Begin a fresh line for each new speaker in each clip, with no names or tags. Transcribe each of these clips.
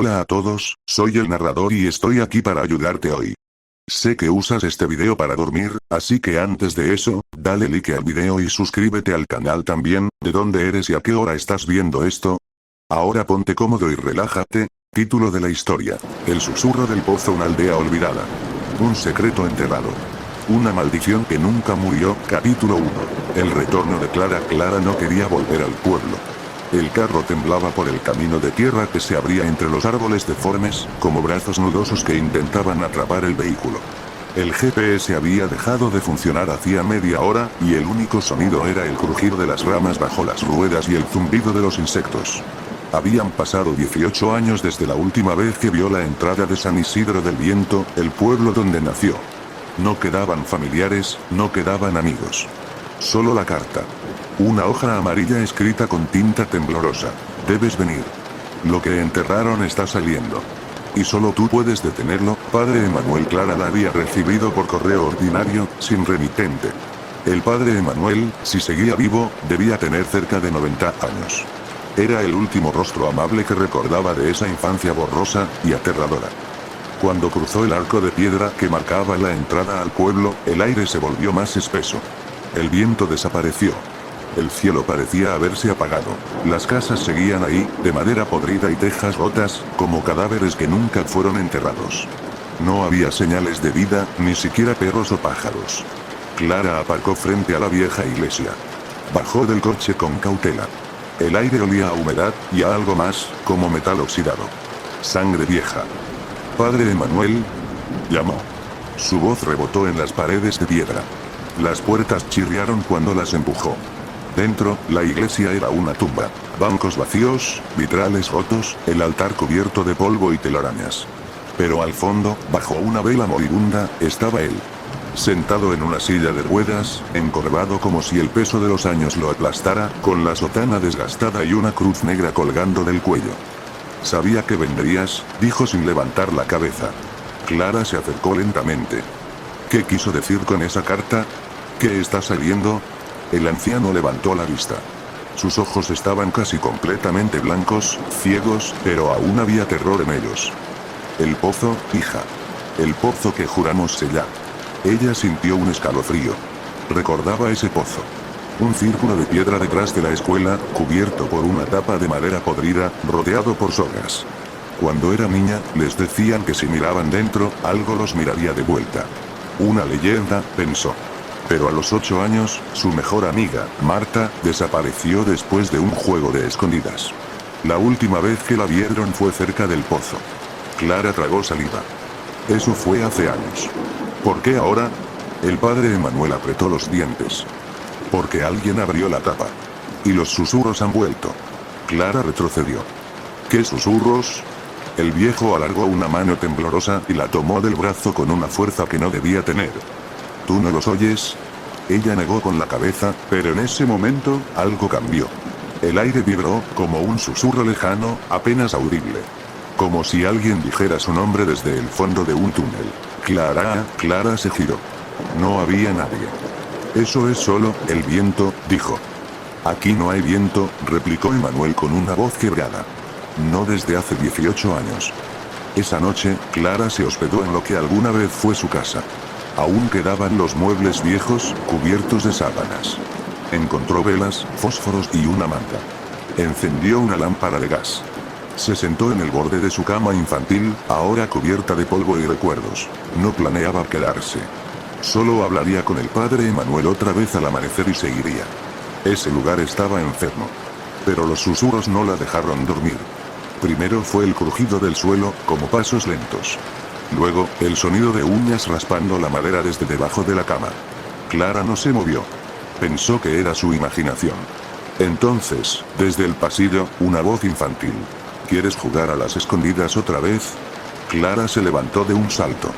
Hola a todos, soy el narrador y estoy aquí para ayudarte hoy. Sé que usas este video para dormir, así que antes de eso, dale like al video y suscríbete al canal también. ¿De dónde eres y a qué hora estás viendo esto? Ahora ponte cómodo y relájate. Título de la historia: El susurro del pozo, una aldea olvidada. Un secreto enterrado. Una maldición que nunca murió. Capítulo 1. El retorno de Clara. Clara no quería volver al pueblo. El carro temblaba por el camino de tierra que se abría entre los árboles deformes, como brazos nudosos que intentaban atrapar el vehículo. El GPS había dejado de funcionar hacía media hora, y el único sonido era el crujir de las ramas bajo las ruedas y el zumbido de los insectos. Habían pasado 18 años desde la última vez que vio la entrada de San Isidro del Viento, el pueblo donde nació. No quedaban familiares, no quedaban amigos. Solo la carta. Una hoja amarilla escrita con tinta temblorosa. Debes venir. Lo que enterraron está saliendo. Y solo tú puedes detenerlo. Padre Emanuel. Clara la había recibido por correo ordinario, sin remitente. El padre Emanuel, si seguía vivo, debía tener cerca de 90 años. Era el último rostro amable que recordaba de esa infancia borrosa y aterradora. Cuando cruzó el arco de piedra que marcaba la entrada al pueblo, el aire se volvió más espeso. El viento desapareció. El cielo parecía haberse apagado. Las casas seguían ahí, de madera podrida y tejas rotas, como cadáveres que nunca fueron enterrados. No había señales de vida, ni siquiera perros o pájaros. Clara aparcó frente a la vieja iglesia. Bajó del coche con cautela. El aire olía a humedad, y a algo más, como metal oxidado. Sangre vieja. Padre Emanuel, llamó. Su voz rebotó en las paredes de piedra. Las puertas chirriaron cuando las empujó. Dentro, la iglesia era una tumba. Bancos vacíos, vitrales rotos, el altar cubierto de polvo y telarañas. Pero al fondo, bajo una vela moribunda, estaba él. Sentado en una silla de ruedas, encorvado como si el peso de los años lo aplastara, con la sotana desgastada y una cruz negra colgando del cuello. Sabía que vendrías, dijo sin levantar la cabeza. Clara se acercó lentamente. ¿Qué quiso decir con esa carta? ¿Qué está saliendo? El anciano levantó la vista. Sus ojos estaban casi completamente blancos, ciegos, pero aún había terror en ellos. El pozo, hija. El pozo que juramos sellar. Ella sintió un escalofrío. Recordaba ese pozo. Un círculo de piedra detrás de la escuela, cubierto por una tapa de madera podrida, rodeado por sogas. Cuando era niña, les decían que si miraban dentro, algo los miraría de vuelta. Una leyenda, pensó. Pero a los 8 años, su mejor amiga, Marta, desapareció después de un juego de escondidas. La última vez que la vieron fue cerca del pozo. Clara tragó saliva. Eso fue hace años. ¿Por qué ahora? El padre Emanuel apretó los dientes. Porque alguien abrió la tapa. Y los susurros han vuelto. Clara retrocedió. ¿Qué susurros? El viejo alargó una mano temblorosa y la tomó del brazo con una fuerza que no debía tener. ¿Tú no los oyes? Ella negó con la cabeza, pero en ese momento, algo cambió. El aire vibró, como un susurro lejano, apenas audible. Como si alguien dijera su nombre desde el fondo de un túnel. Clara. Clara se giró. No había nadie. Eso es solo el viento, dijo. Aquí no hay viento, replicó Emanuel con una voz quebrada. No desde hace 18 años. Esa noche, Clara se hospedó en lo que alguna vez fue su casa. Aún quedaban los muebles viejos, cubiertos de sábanas. Encontró velas, fósforos y una manta. Encendió una lámpara de gas. Se sentó en el borde de su cama infantil, ahora cubierta de polvo y recuerdos. No planeaba quedarse. Solo hablaría con el padre Emanuel otra vez al amanecer y seguiría. Ese lugar estaba enfermo. Pero los susurros no la dejaron dormir. Primero fue el crujido del suelo, como pasos lentos. Luego, el sonido de uñas raspando la madera desde debajo de la cama. Clara no se movió. Pensó que era su imaginación. Entonces, desde el pasillo, una voz infantil. ¿Quieres jugar a las escondidas otra vez? Clara se levantó de un salto.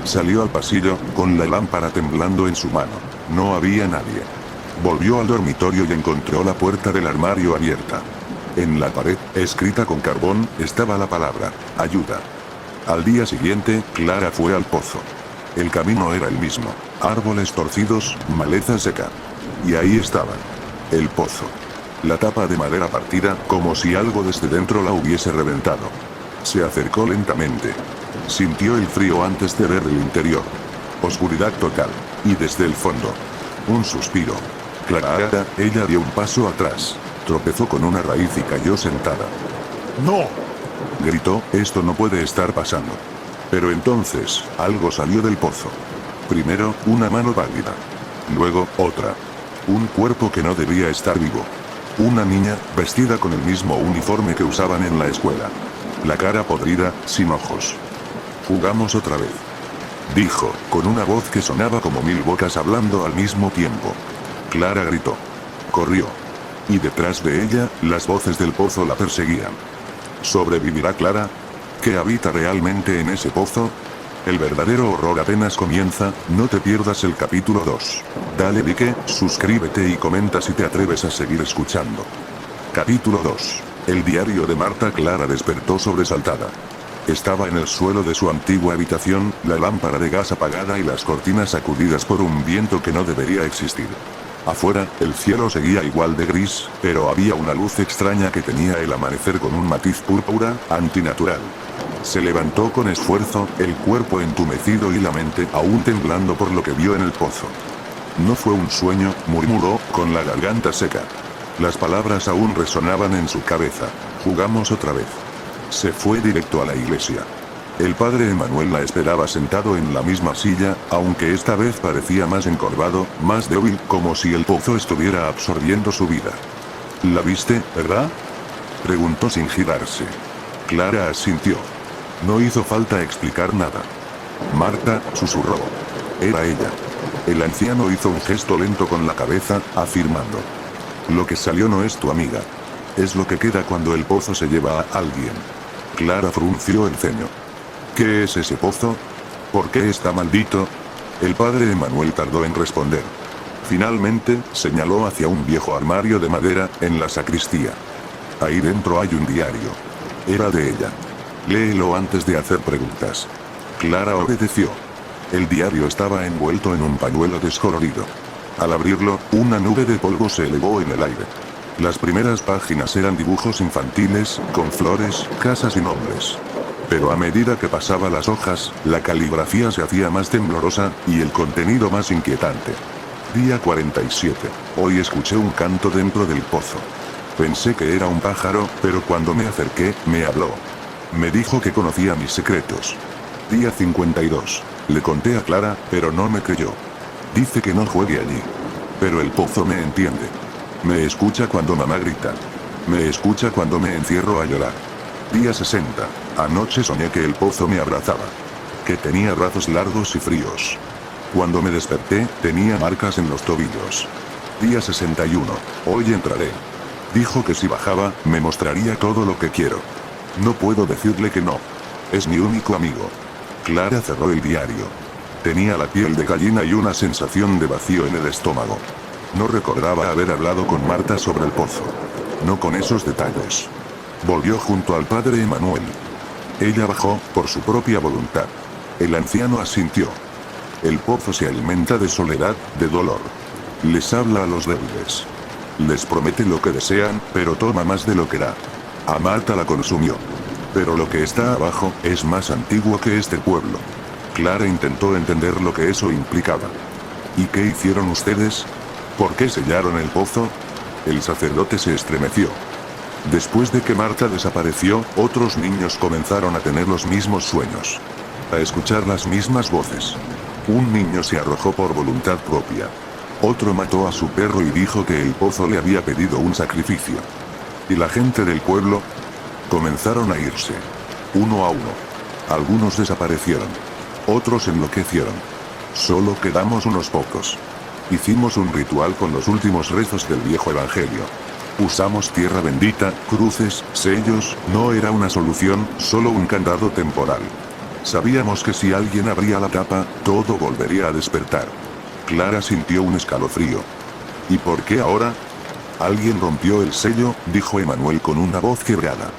Salió al pasillo, con la lámpara temblando en su mano. No había nadie. Volvió al dormitorio y encontró la puerta del armario abierta. En la pared, escrita con carbón, estaba la palabra, ayuda. Al día siguiente, Clara fue al pozo. El camino era el mismo. Árboles torcidos, maleza seca. Y ahí estaban. El pozo. La tapa de madera partida, como si algo desde dentro la hubiese reventado. Se acercó lentamente. Sintió el frío antes de ver el interior. Oscuridad total. Y desde el fondo. Un suspiro. Clara, ella dio un paso atrás. Tropezó con una raíz y cayó sentada.
¡No!
Gritó, esto no puede estar pasando. Pero entonces, algo salió del pozo. Primero, una mano pálida. Luego, otra. Un cuerpo que no debía estar vivo. Una niña, vestida con el mismo uniforme que usaban en la escuela. La cara podrida, sin ojos. Jugamos otra vez. Dijo, con una voz que sonaba como 1000 bocas hablando al mismo tiempo. Clara gritó. Corrió. Y detrás de ella, las voces del pozo la perseguían. ¿Sobrevivirá Clara? ¿Qué habita realmente en ese pozo? El verdadero horror apenas comienza, no te pierdas el capítulo 2. Dale like, suscríbete y comenta si te atreves a seguir escuchando. Capítulo 2. El diario de Marta. Clara despertó sobresaltada. Estaba en el suelo de su antigua habitación, la lámpara de gas apagada y las cortinas sacudidas por un viento que no debería existir. Afuera, el cielo seguía igual de gris, pero había una luz extraña que tenía el amanecer con un matiz púrpura, antinatural. Se levantó con esfuerzo, el cuerpo entumecido y la mente aún temblando por lo que vio en el pozo. No fue un sueño, murmuró, con la garganta seca. Las palabras aún resonaban en su cabeza. Jugamos otra vez. Se fue directo a la iglesia. El padre Emanuel la esperaba sentado en la misma silla, aunque esta vez parecía más encorvado, más débil, como si el pozo estuviera absorbiendo su vida. ¿La viste, verdad? Preguntó sin girarse. Clara asintió. No hizo falta explicar nada. Marta, susurró. Era ella. El anciano hizo un gesto lento con la cabeza, afirmando. Lo que salió no es tu amiga. Es lo que queda cuando el pozo se lleva a alguien. Clara frunció el ceño. ¿Qué es ese pozo? ¿Por qué está maldito? El padre Emanuel tardó en responder. Finalmente, señaló hacia un viejo armario de madera, en la sacristía. Ahí dentro hay un diario. Era de ella. Léelo antes de hacer preguntas. Clara obedeció. El diario estaba envuelto en un pañuelo descolorido. Al abrirlo, una nube de polvo se elevó en el aire. Las primeras páginas eran dibujos infantiles, con flores, casas y nombres. Pero a medida que pasaba las hojas, la caligrafía se hacía más temblorosa, y el contenido más inquietante. Día 47. Hoy escuché un canto dentro del pozo. Pensé que era un pájaro, pero cuando me acerqué, me habló. Me dijo que conocía mis secretos. Día 52. Le conté a Clara, pero no me creyó. Dice que no juegue allí. Pero el pozo me entiende. Me escucha cuando mamá grita. Me escucha cuando me encierro a llorar. Día 60. Anoche soñé que el pozo me abrazaba. Que tenía brazos largos y fríos. Cuando me desperté, tenía marcas en los tobillos. Día 61. Hoy entraré. Dijo que si bajaba, me mostraría todo lo que quiero. No puedo decirle que no. Es mi único amigo. Clara cerró el diario. Tenía la piel de gallina y una sensación de vacío en el estómago. No recordaba haber hablado con Marta sobre el pozo. No con esos detalles. Volvió junto al padre Emanuel. Ella bajó, por su propia voluntad. El anciano asintió. El pozo se alimenta de soledad, de dolor. Les habla a los débiles. Les promete lo que desean, pero toma más de lo que da. A Marta la consumió. Pero lo que está abajo, es más antiguo que este pueblo. Clara intentó entender lo que eso implicaba. ¿Y qué hicieron ustedes? ¿Por qué sellaron el pozo? El sacerdote se estremeció. Después de que Marta desapareció, otros niños comenzaron a tener los mismos sueños. A escuchar las mismas voces. Un niño se arrojó por voluntad propia. Otro mató a su perro y dijo que el pozo le había pedido un sacrificio. Y la gente del pueblo comenzaron a irse. Uno a uno. Algunos desaparecieron. Otros enloquecieron. Solo quedamos unos pocos. Hicimos un ritual con los últimos rezos del viejo evangelio. Usamos tierra bendita, cruces, sellos, no era una solución, solo un candado temporal. Sabíamos que si alguien abría la tapa, todo volvería a despertar. Clara sintió un escalofrío. ¿Y por qué ahora? Alguien rompió el sello, dijo Emanuel con una voz quebrada.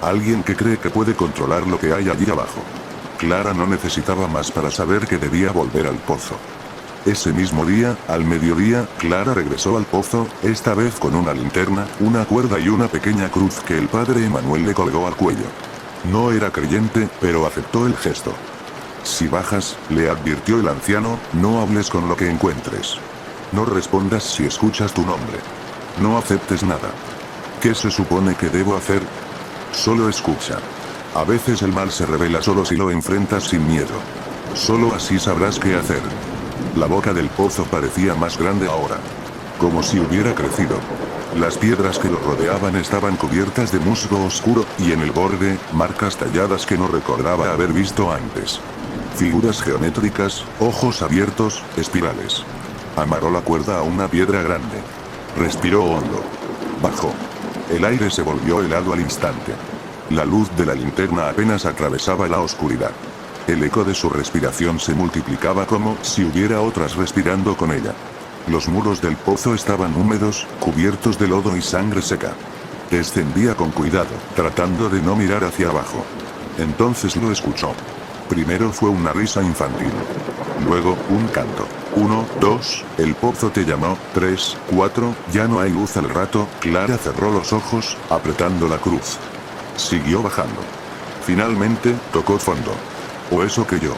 Alguien que cree que puede controlar lo que hay allí abajo. Clara no necesitaba más para saber que debía volver al pozo. Ese mismo día, al mediodía, Clara regresó al pozo, esta vez con una linterna, una cuerda y una pequeña cruz que el padre Emanuel le colgó al cuello. No era creyente, pero aceptó el gesto. Si bajas, le advirtió el anciano, no hables con lo que encuentres. No respondas si escuchas tu nombre. No aceptes nada. ¿Qué se supone que debo hacer? Solo escucha. A veces el mal se revela solo si lo enfrentas sin miedo. Solo así sabrás qué hacer. La boca del pozo parecía más grande ahora. Como si hubiera crecido. Las piedras que lo rodeaban estaban cubiertas de musgo oscuro, y en el borde, marcas talladas que no recordaba haber visto antes. Figuras geométricas, ojos abiertos, espirales. Amarró la cuerda a una piedra grande. Respiró hondo. Bajó. El aire se volvió helado al instante. La luz de la linterna apenas atravesaba la oscuridad. El eco de su respiración se multiplicaba como si hubiera otras respirando con ella. Los muros del pozo estaban húmedos, cubiertos de lodo y sangre seca. Descendía con cuidado, tratando de no mirar hacia abajo. Entonces lo escuchó. Primero fue una risa infantil. Luego, un canto. 1, 2, el pozo te llamó. 3, 4, ya no hay luz al rato. Clara cerró los ojos, apretando la cruz. Siguió bajando. Finalmente, tocó fondo. O eso creyó.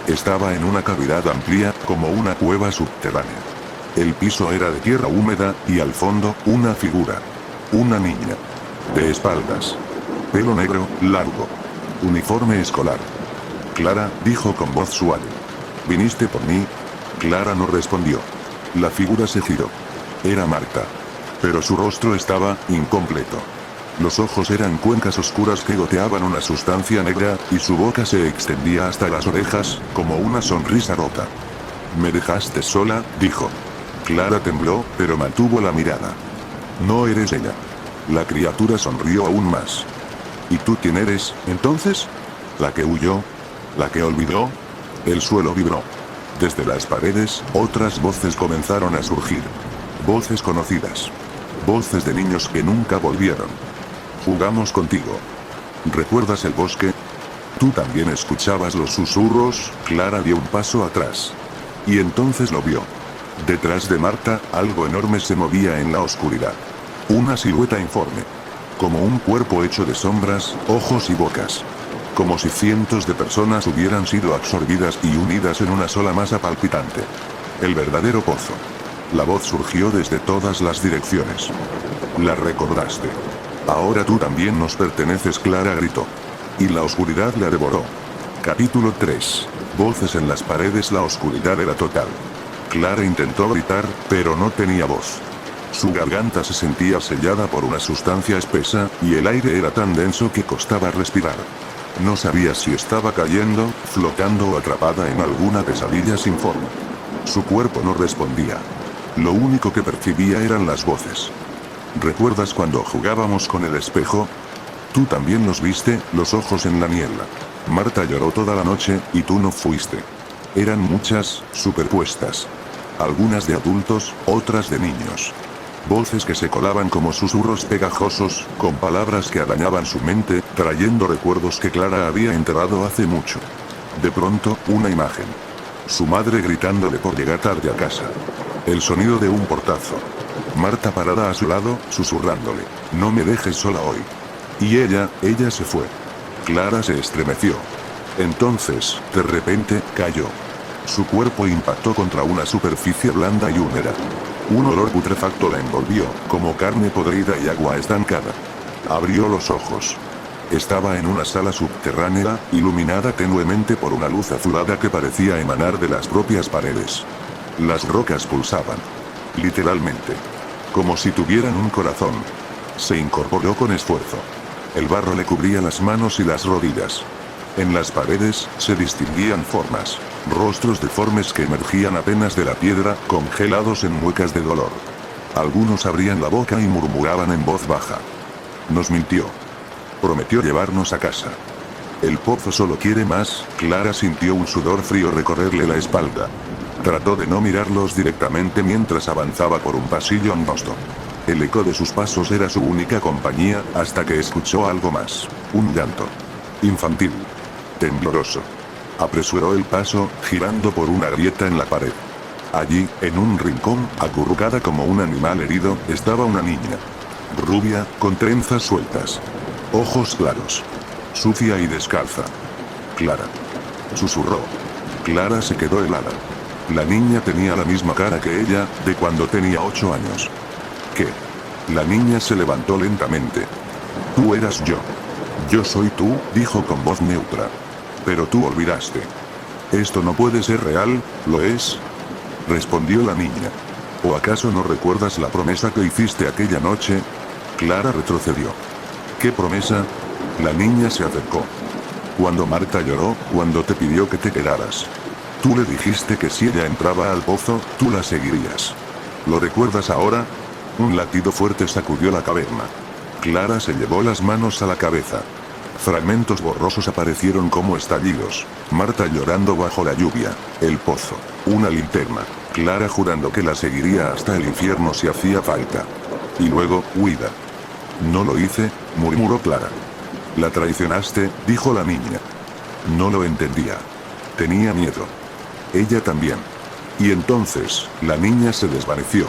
Estaba en una cavidad amplia, como una cueva subterránea. El piso era de tierra húmeda, y al fondo, una figura. Una niña. De espaldas. Pelo negro, largo. Uniforme escolar. Clara, dijo con voz suave. ¿Viniste por mí? Clara no respondió. La figura se giró. Era Marta. Pero su rostro estaba incompleto. Los ojos eran cuencas oscuras que goteaban una sustancia negra, y su boca se extendía hasta las orejas, como una sonrisa rota. «Me dejaste sola», dijo. Clara tembló, pero mantuvo la mirada. «No eres ella». La criatura sonrió aún más. «¿Y tú quién eres, entonces? ¿La que huyó? ¿La que olvidó?» El suelo vibró. Desde las paredes, otras voces comenzaron a surgir. Voces conocidas. Voces de niños que nunca volvieron. «Jugamos contigo. ¿Recuerdas el bosque? ¿Tú también escuchabas los susurros?» Clara dio un paso atrás. Y entonces lo vio. Detrás de Marta, algo enorme se movía en la oscuridad. Una silueta informe. Como un cuerpo hecho de sombras, ojos y bocas. Como si cientos de personas hubieran sido absorbidas y unidas en una sola masa palpitante. El verdadero pozo. La voz surgió desde todas las direcciones. «La recordaste. Ahora tú también nos perteneces», Clara gritó. Y la oscuridad la devoró. Capítulo 3. Voces en las paredes. La oscuridad era total. Clara intentó gritar, pero no tenía voz. Su garganta se sentía sellada por una sustancia espesa, y el aire era tan denso que costaba respirar. No sabía si estaba cayendo, flotando o atrapada en alguna pesadilla sin forma. Su cuerpo no respondía. Lo único que percibía eran las voces. ¿Recuerdas cuando jugábamos con el espejo? Tú también los viste, los ojos en la niebla. Marta lloró toda la noche, y tú no fuiste. Eran muchas, superpuestas. Algunas de adultos, otras de niños. Voces que se colaban como susurros pegajosos, con palabras que arañaban su mente, trayendo recuerdos que Clara había enterrado hace mucho. De pronto, una imagen. Su madre gritándole por llegar tarde a casa. El sonido de un portazo. Marta parada a su lado, susurrándole, «No me dejes sola hoy». Y ella se fue. Clara se estremeció. Entonces, de repente, cayó. Su cuerpo impactó contra una superficie blanda y húmeda. Un olor putrefacto la envolvió, como carne podrida y agua estancada. Abrió los ojos. Estaba en una sala subterránea, iluminada tenuemente por una luz azulada que parecía emanar de las propias paredes. Las rocas pulsaban. Literalmente. Como si tuvieran un corazón. Se incorporó con esfuerzo. El barro le cubría las manos y las rodillas. En las paredes, se distinguían formas. Rostros deformes que emergían apenas de la piedra, congelados en muecas de dolor. Algunos abrían la boca y murmuraban en voz baja. Nos mintió. Prometió llevarnos a casa. El pozo solo quiere más. Clara sintió un sudor frío recorrerle la espalda. Trató de no mirarlos directamente mientras avanzaba por un pasillo angosto. El eco de sus pasos era su única compañía, hasta que escuchó algo más. Un llanto. Infantil. Tembloroso. Apresuró el paso, girando por una grieta en la pared. Allí, en un rincón, acurrucada como un animal herido, estaba una niña. Rubia, con trenzas sueltas. Ojos claros. sucia y descalza. Clara. Susurró. Clara se quedó helada. La niña tenía la misma cara que ella, de cuando tenía 8 años. ¿Qué? La niña se levantó lentamente. Tú eras yo. Yo soy tú, dijo con voz neutra. Pero tú olvidaste. Esto no puede ser real, ¿lo es? Respondió la niña. ¿O acaso no recuerdas la promesa que hiciste aquella noche? Clara retrocedió. ¿Qué promesa? La niña se acercó. Cuando Marta lloró, cuando te pidió que te quedaras. Tú le dijiste que si ella entraba al pozo, tú la seguirías. ¿Lo recuerdas ahora? Un latido fuerte sacudió la caverna. Clara se llevó las manos a la cabeza. Fragmentos borrosos aparecieron como estallidos. Marta llorando bajo la lluvia. El pozo. Una linterna. Clara jurando que la seguiría hasta el infierno si hacía falta. Y luego, huida. No lo hice, murmuró Clara. La traicionaste, dijo la niña. No lo entendía. Tenía miedo. Ella también. Y entonces, la niña se desvaneció.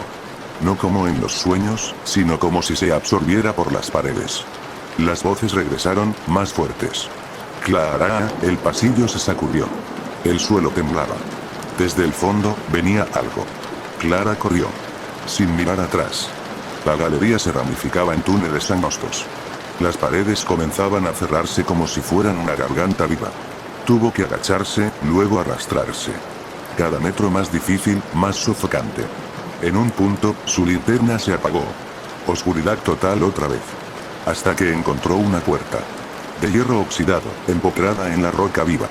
No como en los sueños, sino como si se absorbiera por las paredes. Las voces regresaron, más fuertes. Clara, el pasillo se sacudió. El suelo temblaba. Desde el fondo, venía algo. Clara corrió. Sin mirar atrás. La galería se ramificaba en túneles angostos. Las paredes comenzaban a cerrarse como si fueran una garganta viva. Tuvo que agacharse, luego arrastrarse. Cada metro más difícil, más sofocante. En un punto, su linterna se apagó. Oscuridad total otra vez. Hasta que encontró una puerta. De hierro oxidado, empotrada en la roca viva.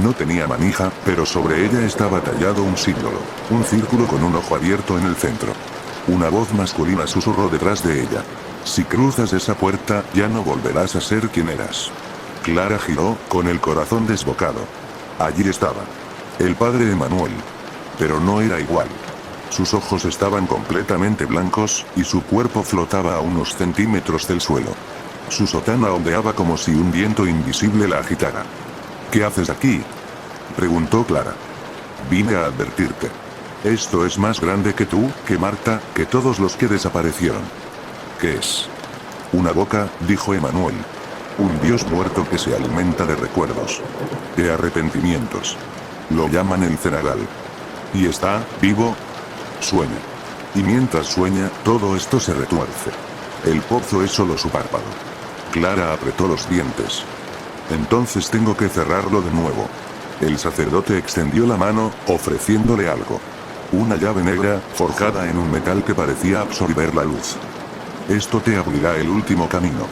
No tenía manija, pero sobre ella estaba tallado un símbolo. Un círculo con un ojo abierto en el centro. Una voz masculina susurró detrás de ella. Si cruzas esa puerta, ya no volverás a ser quien eras. Clara giró, con el corazón desbocado. Allí estaba. El padre Emanuel. Pero no era igual. Sus ojos estaban completamente blancos, y su cuerpo flotaba a unos centímetros del suelo. Su sotana ondeaba como si un viento invisible la agitara. ¿Qué haces aquí? Preguntó Clara. Vine a advertirte. Esto es más grande que tú, que Marta, que todos los que desaparecieron. ¿Qué es? Una boca, dijo Emanuel. Un dios muerto que se alimenta de recuerdos. De arrepentimientos. Lo llaman el cenagal. ¿Y está vivo? Sueña. Y mientras sueña, todo esto se retuerce. El pozo es solo su párpado. Clara apretó los dientes. Entonces tengo que cerrarlo de nuevo. El sacerdote extendió la mano, ofreciéndole algo. Una llave negra, forjada en un metal que parecía absorber la luz. Esto te abrirá el último camino.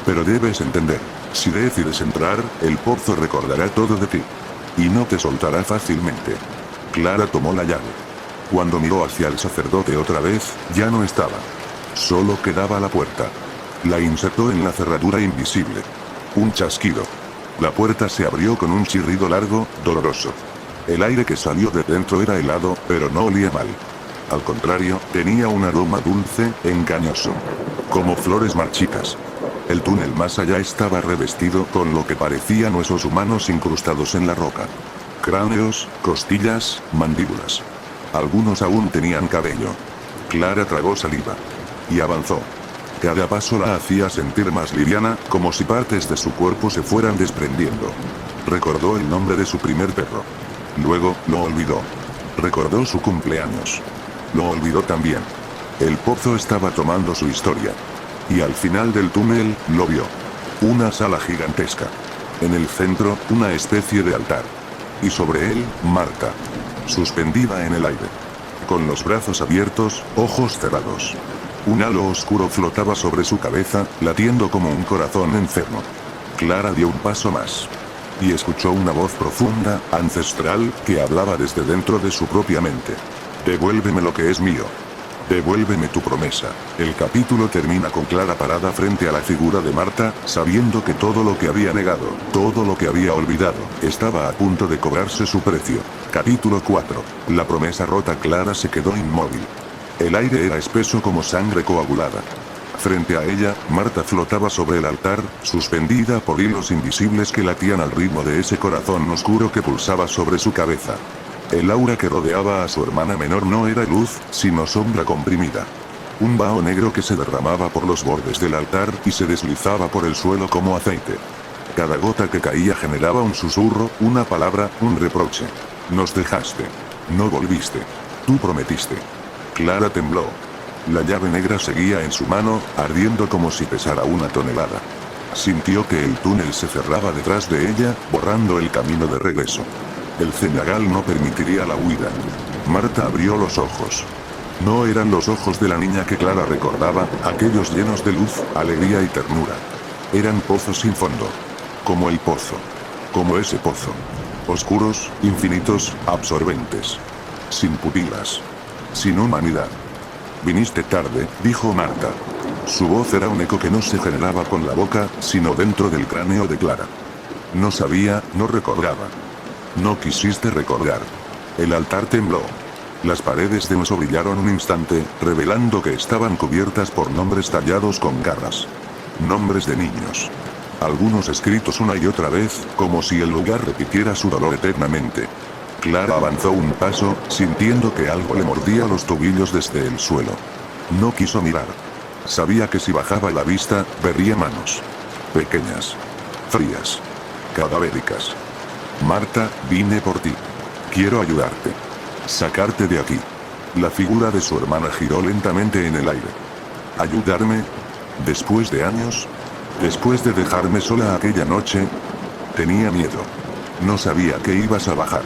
Pero debes entender, si decides entrar, el pozo recordará todo de ti. Y no te soltará fácilmente. Clara tomó la llave. Cuando miró hacia el sacerdote otra vez, ya no estaba. Solo quedaba la puerta. La insertó en la cerradura invisible. Un chasquido. La puerta se abrió con un chirrido largo, doloroso. El aire que salió de dentro era helado, pero no olía mal. Al contrario, tenía un aroma dulce, engañoso. Como flores marchitas. El túnel más allá estaba revestido con lo que parecían huesos humanos incrustados en la roca. Cráneos, costillas, mandíbulas. Algunos aún tenían cabello. Clara tragó saliva. Y avanzó. Cada paso la hacía sentir más liviana, como si partes de su cuerpo se fueran desprendiendo. Recordó el nombre de su primer perro. Luego, lo olvidó. Recordó su cumpleaños. Lo olvidó también. El pozo estaba tomando su historia. Y al final del túnel, lo vio. Una sala gigantesca. En el centro, una especie de altar. Y sobre él, Marta. Suspendida en el aire. Con los brazos abiertos, ojos cerrados. Un halo oscuro flotaba sobre su cabeza, latiendo como un corazón enfermo. Clara dio un paso más. Y escuchó una voz profunda, ancestral, que hablaba desde dentro de su propia mente. Devuélveme lo que es mío. Devuélveme tu promesa. El capítulo termina con Clara parada frente a la figura de Marta, sabiendo que todo lo que había negado, todo lo que había olvidado, estaba a punto de cobrarse su precio. Capítulo 4. La promesa rota. Clara se quedó inmóvil. El aire era espeso como sangre coagulada. Frente a ella, Marta flotaba sobre el altar, suspendida por hilos invisibles que latían al ritmo de ese corazón oscuro que pulsaba sobre su cabeza. El aura que rodeaba a su hermana menor no era luz, sino sombra comprimida. Un vaho negro que se derramaba por los bordes del altar y se deslizaba por el suelo como aceite. Cada gota que caía generaba un susurro, una palabra, un reproche. Nos dejaste. No volviste. Tú prometiste. Clara tembló. La llave negra seguía en su mano, ardiendo como si pesara una tonelada. Sintió que el túnel se cerraba detrás de ella, borrando el camino de regreso. El cenagal no permitiría la huida. Marta abrió los ojos. No eran los ojos de la niña que Clara recordaba, aquellos llenos de luz, alegría y ternura. Eran pozos sin fondo. Como el pozo. Como ese pozo. Oscuros, infinitos, absorbentes. Sin pupilas. Sin humanidad. Viniste tarde, dijo Marta. Su voz era un eco que no se generaba con la boca, sino dentro del cráneo de Clara. No sabía, no recordaba. No quisiste recordar. El altar tembló. Las paredes de hueso brillaron un instante, revelando que estaban cubiertas por nombres tallados con garras. Nombres de niños. Algunos escritos una y otra vez, como si el lugar repitiera su dolor eternamente. Clara avanzó un paso, sintiendo que algo le mordía los tobillos desde el suelo. No quiso mirar. Sabía que si bajaba la vista, vería manos. Pequeñas. Frías. Cadavéricas. Marta, vine por ti. Quiero ayudarte. Sacarte de aquí. La figura de su hermana giró lentamente en el aire. ¿Ayudarme? ¿Después de años? ¿Después de dejarme sola aquella noche? Tenía miedo. No sabía que ibas a bajar.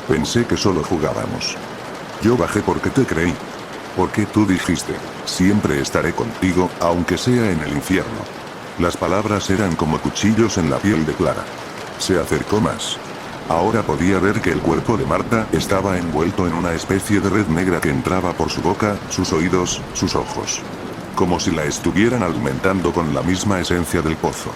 Pensé que solo jugábamos. Yo bajé porque te creí. Porque tú dijiste, siempre estaré contigo, aunque sea en el infierno. Las palabras eran como cuchillos en la piel de Clara. Se acercó más. Ahora podía ver que el cuerpo de Marta estaba envuelto en una especie de red negra que entraba por su boca, sus oídos, sus ojos. Como si la estuvieran alimentando con la misma esencia del pozo.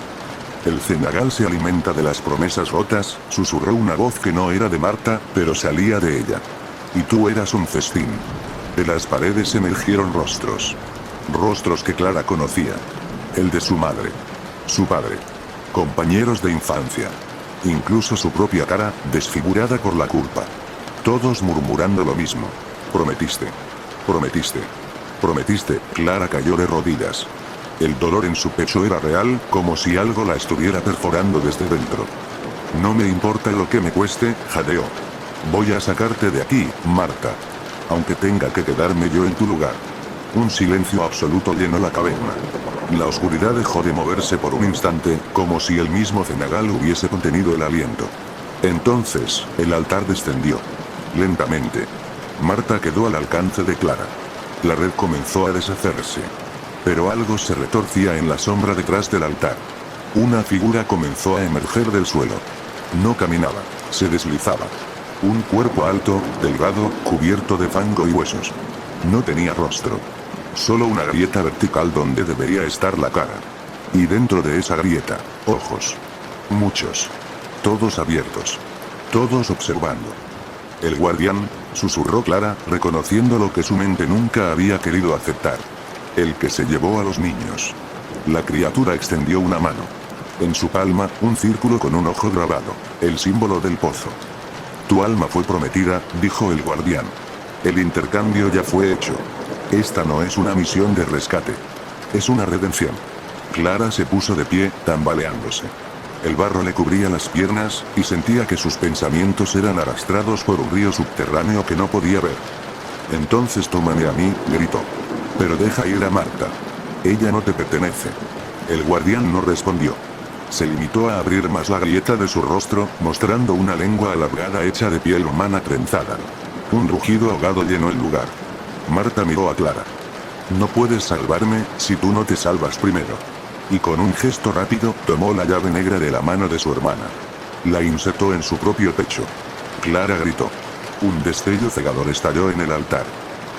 El cenagal se alimenta de las promesas rotas, susurró una voz que no era de Marta, pero salía de ella. Y tú eras un festín. De las paredes emergieron rostros. Rostros que Clara conocía. El de su madre. Su padre. Compañeros de infancia. Incluso su propia cara, desfigurada por la culpa. Todos murmurando lo mismo. Prometiste. Prometiste. Prometiste. Clara cayó de rodillas. El dolor en su pecho era real, como si algo la estuviera perforando desde dentro. No me importa lo que me cueste, jadeó. Voy a sacarte de aquí, Marta. Aunque tenga que quedarme yo en tu lugar. Un silencio absoluto llenó la caverna. La oscuridad dejó de moverse por un instante, como si el mismo cenagal hubiese contenido el aliento. Entonces, el altar descendió. Lentamente. Marta quedó al alcance de Clara. La red comenzó a deshacerse. Pero algo se retorcía en la sombra detrás del altar. Una figura comenzó a emerger del suelo. No caminaba, se deslizaba. Un cuerpo alto, delgado, cubierto de fango y huesos. No tenía rostro. Solo una grieta vertical donde debería estar la cara. Y dentro de esa grieta, ojos. Muchos. Todos abiertos. Todos observando. El guardián, susurró Clara, reconociendo lo que su mente nunca había querido aceptar. El que se llevó a los niños. La criatura extendió una mano. En su palma, un círculo con un ojo grabado, el símbolo del pozo. Tu alma fue prometida, dijo el guardián. El intercambio ya fue hecho. Esta no es una misión de rescate. Es una redención. Clara se puso de pie, tambaleándose. El barro le cubría las piernas, y sentía que sus pensamientos eran arrastrados por un río subterráneo que no podía ver. Entonces tómame a mí, gritó. Pero deja ir a Marta. Ella no te pertenece. El guardián no respondió. Se limitó a abrir más la grieta de su rostro, mostrando una lengua alargada hecha de piel humana trenzada. Un rugido ahogado llenó el lugar. Marta miró a Clara. No puedes salvarme, si tú no te salvas primero. Y con un gesto rápido, tomó la llave negra de la mano de su hermana. La insertó en su propio pecho. Clara gritó. Un destello cegador estalló en el altar.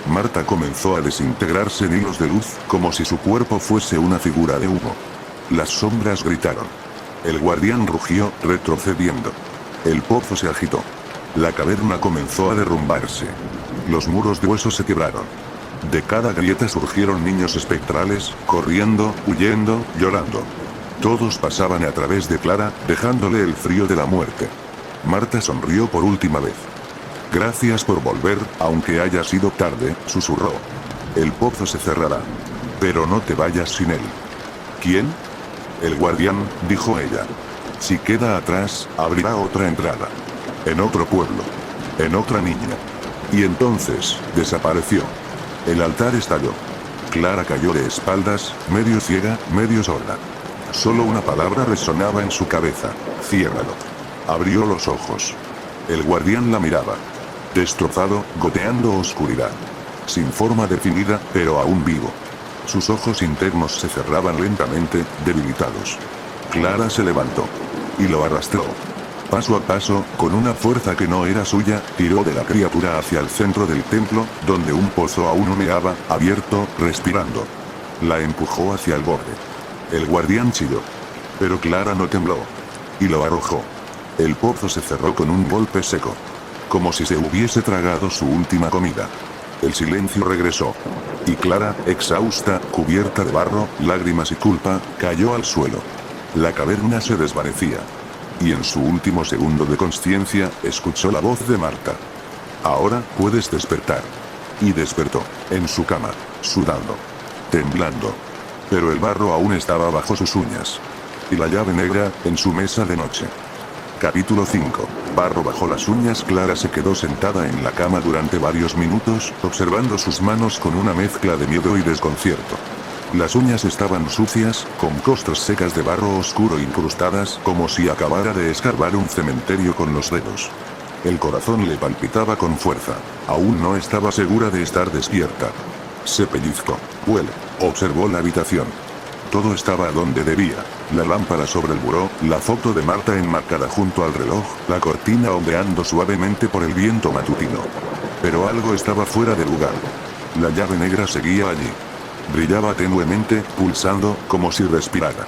Marta comenzó a desintegrarse en hilos de luz, como si su cuerpo fuese una figura de humo. Las sombras gritaron. El guardián rugió, retrocediendo. El pozo se agitó. La caverna comenzó a derrumbarse. Los muros de hueso se quebraron. De cada grieta surgieron niños espectrales, corriendo, huyendo, llorando. Todos pasaban a través de Clara, dejándole el frío de la muerte. Marta sonrió por última vez. Gracias por volver, aunque haya sido tarde, susurró. El pozo se cerrará. Pero no te vayas sin él. ¿Quién? El guardián, dijo ella. Si queda atrás, abrirá otra entrada. En otro pueblo. En otra niña. Y entonces, desapareció. El altar estalló. Clara cayó de espaldas, medio ciega, medio sorda. Solo una palabra resonaba en su cabeza: ciérralo. Abrió los ojos. El guardián la miraba. Destrozado, goteando oscuridad. Sin forma definida, pero aún vivo. Sus ojos internos se cerraban lentamente, debilitados. Clara se levantó. Y lo arrastró. Paso a paso, con una fuerza que no era suya, tiró de la criatura hacia el centro del templo, donde un pozo aún humeaba, abierto, respirando. La empujó hacia el borde. El guardián chilló. Pero Clara no tembló. Y lo arrojó. El pozo se cerró con un golpe seco. Como si se hubiese tragado su última comida. El silencio regresó. Y Clara, exhausta, cubierta de barro, lágrimas y culpa, cayó al suelo. La caverna se desvanecía. Y en su último segundo de consciencia, escuchó la voz de Marta. Ahora puedes despertar. Y despertó, en su cama, sudando. Temblando. Pero el barro aún estaba bajo sus uñas. Y la llave negra, en su mesa de noche. Capítulo 5. Barro bajo las uñas. Clara se quedó sentada en la cama durante varios minutos, observando sus manos con una mezcla de miedo y desconcierto. Las uñas estaban sucias, con costras secas de barro oscuro incrustadas, como si acabara de escarbar un cementerio con los dedos. El corazón le palpitaba con fuerza. Aún no estaba segura de estar despierta. Se pellizcó. Huele. Observó la habitación. Todo estaba donde debía. La lámpara sobre el buró, la foto de Marta enmarcada junto al reloj, la cortina ondeando suavemente por el viento matutino. Pero algo estaba fuera de lugar. La llave negra seguía allí. Brillaba tenuemente, pulsando, como si respirara.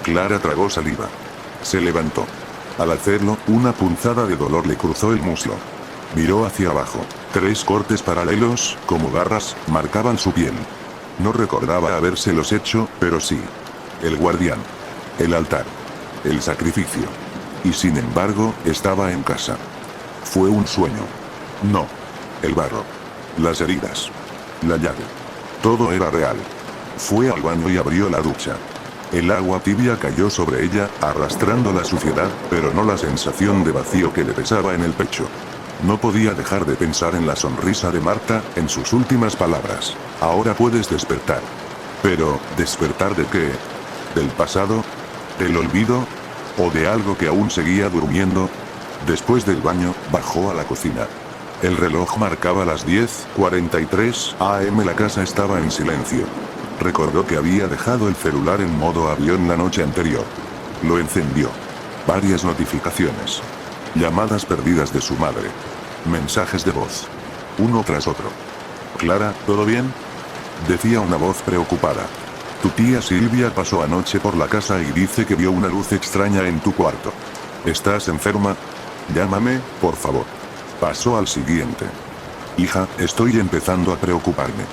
Clara tragó saliva. Se levantó. Al hacerlo, una punzada de dolor le cruzó el muslo. Miró hacia abajo. 3 cortes paralelos, como garras, marcaban su piel. No recordaba habérselos hecho, pero sí. El guardián. El altar. El sacrificio. Y sin embargo, estaba en casa. Fue un sueño. No. El barro. Las heridas. La llave. Todo era real. Fue al baño y abrió la ducha. El agua tibia cayó sobre ella, arrastrando la suciedad, pero no la sensación de vacío que le pesaba en el pecho. No podía dejar de pensar en la sonrisa de Marta, en sus últimas palabras. Ahora puedes despertar. Pero, ¿despertar de qué? ¿Del pasado? ¿Del olvido? ¿O de algo que aún seguía durmiendo? Después del baño, bajó a la cocina. El reloj marcaba las 10:43 am. La casa estaba en silencio. Recordó que había dejado el celular en modo avión la noche anterior. Lo encendió. Varias notificaciones. Llamadas perdidas de su madre. Mensajes de voz. Uno tras otro. Clara, ¿todo bien? Decía una voz preocupada. Tu tía Silvia pasó anoche por la casa y dice que vio una luz extraña en tu cuarto. ¿Estás enferma? Llámame, por favor. Pasó al siguiente. Hija, estoy empezando a preocuparme.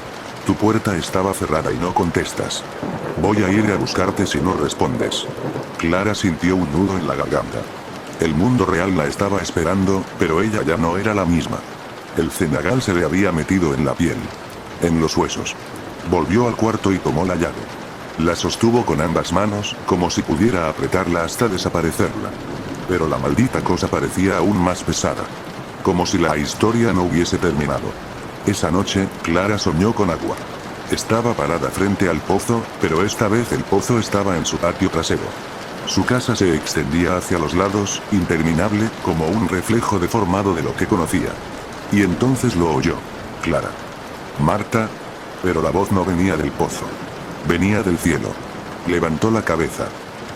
Tu puerta estaba cerrada y no contestas. Voy a ir a buscarte si no respondes. Clara sintió un nudo en la garganta. El mundo real la estaba esperando, pero ella ya no era la misma. El cenagal se le había metido en la piel. En los huesos. Volvió al cuarto y tomó la llave. La sostuvo con ambas manos, como si pudiera apretarla hasta desaparecerla. Pero la maldita cosa parecía aún más pesada. Como si la historia no hubiese terminado. Esa noche, Clara soñó con agua. Estaba parada frente al pozo, pero esta vez el pozo estaba en su patio trasero. Su casa se extendía hacia los lados, interminable, como un reflejo deformado de lo que conocía. Y entonces lo oyó. Clara. Marta. Pero la voz no venía del pozo. Venía del cielo. Levantó la cabeza.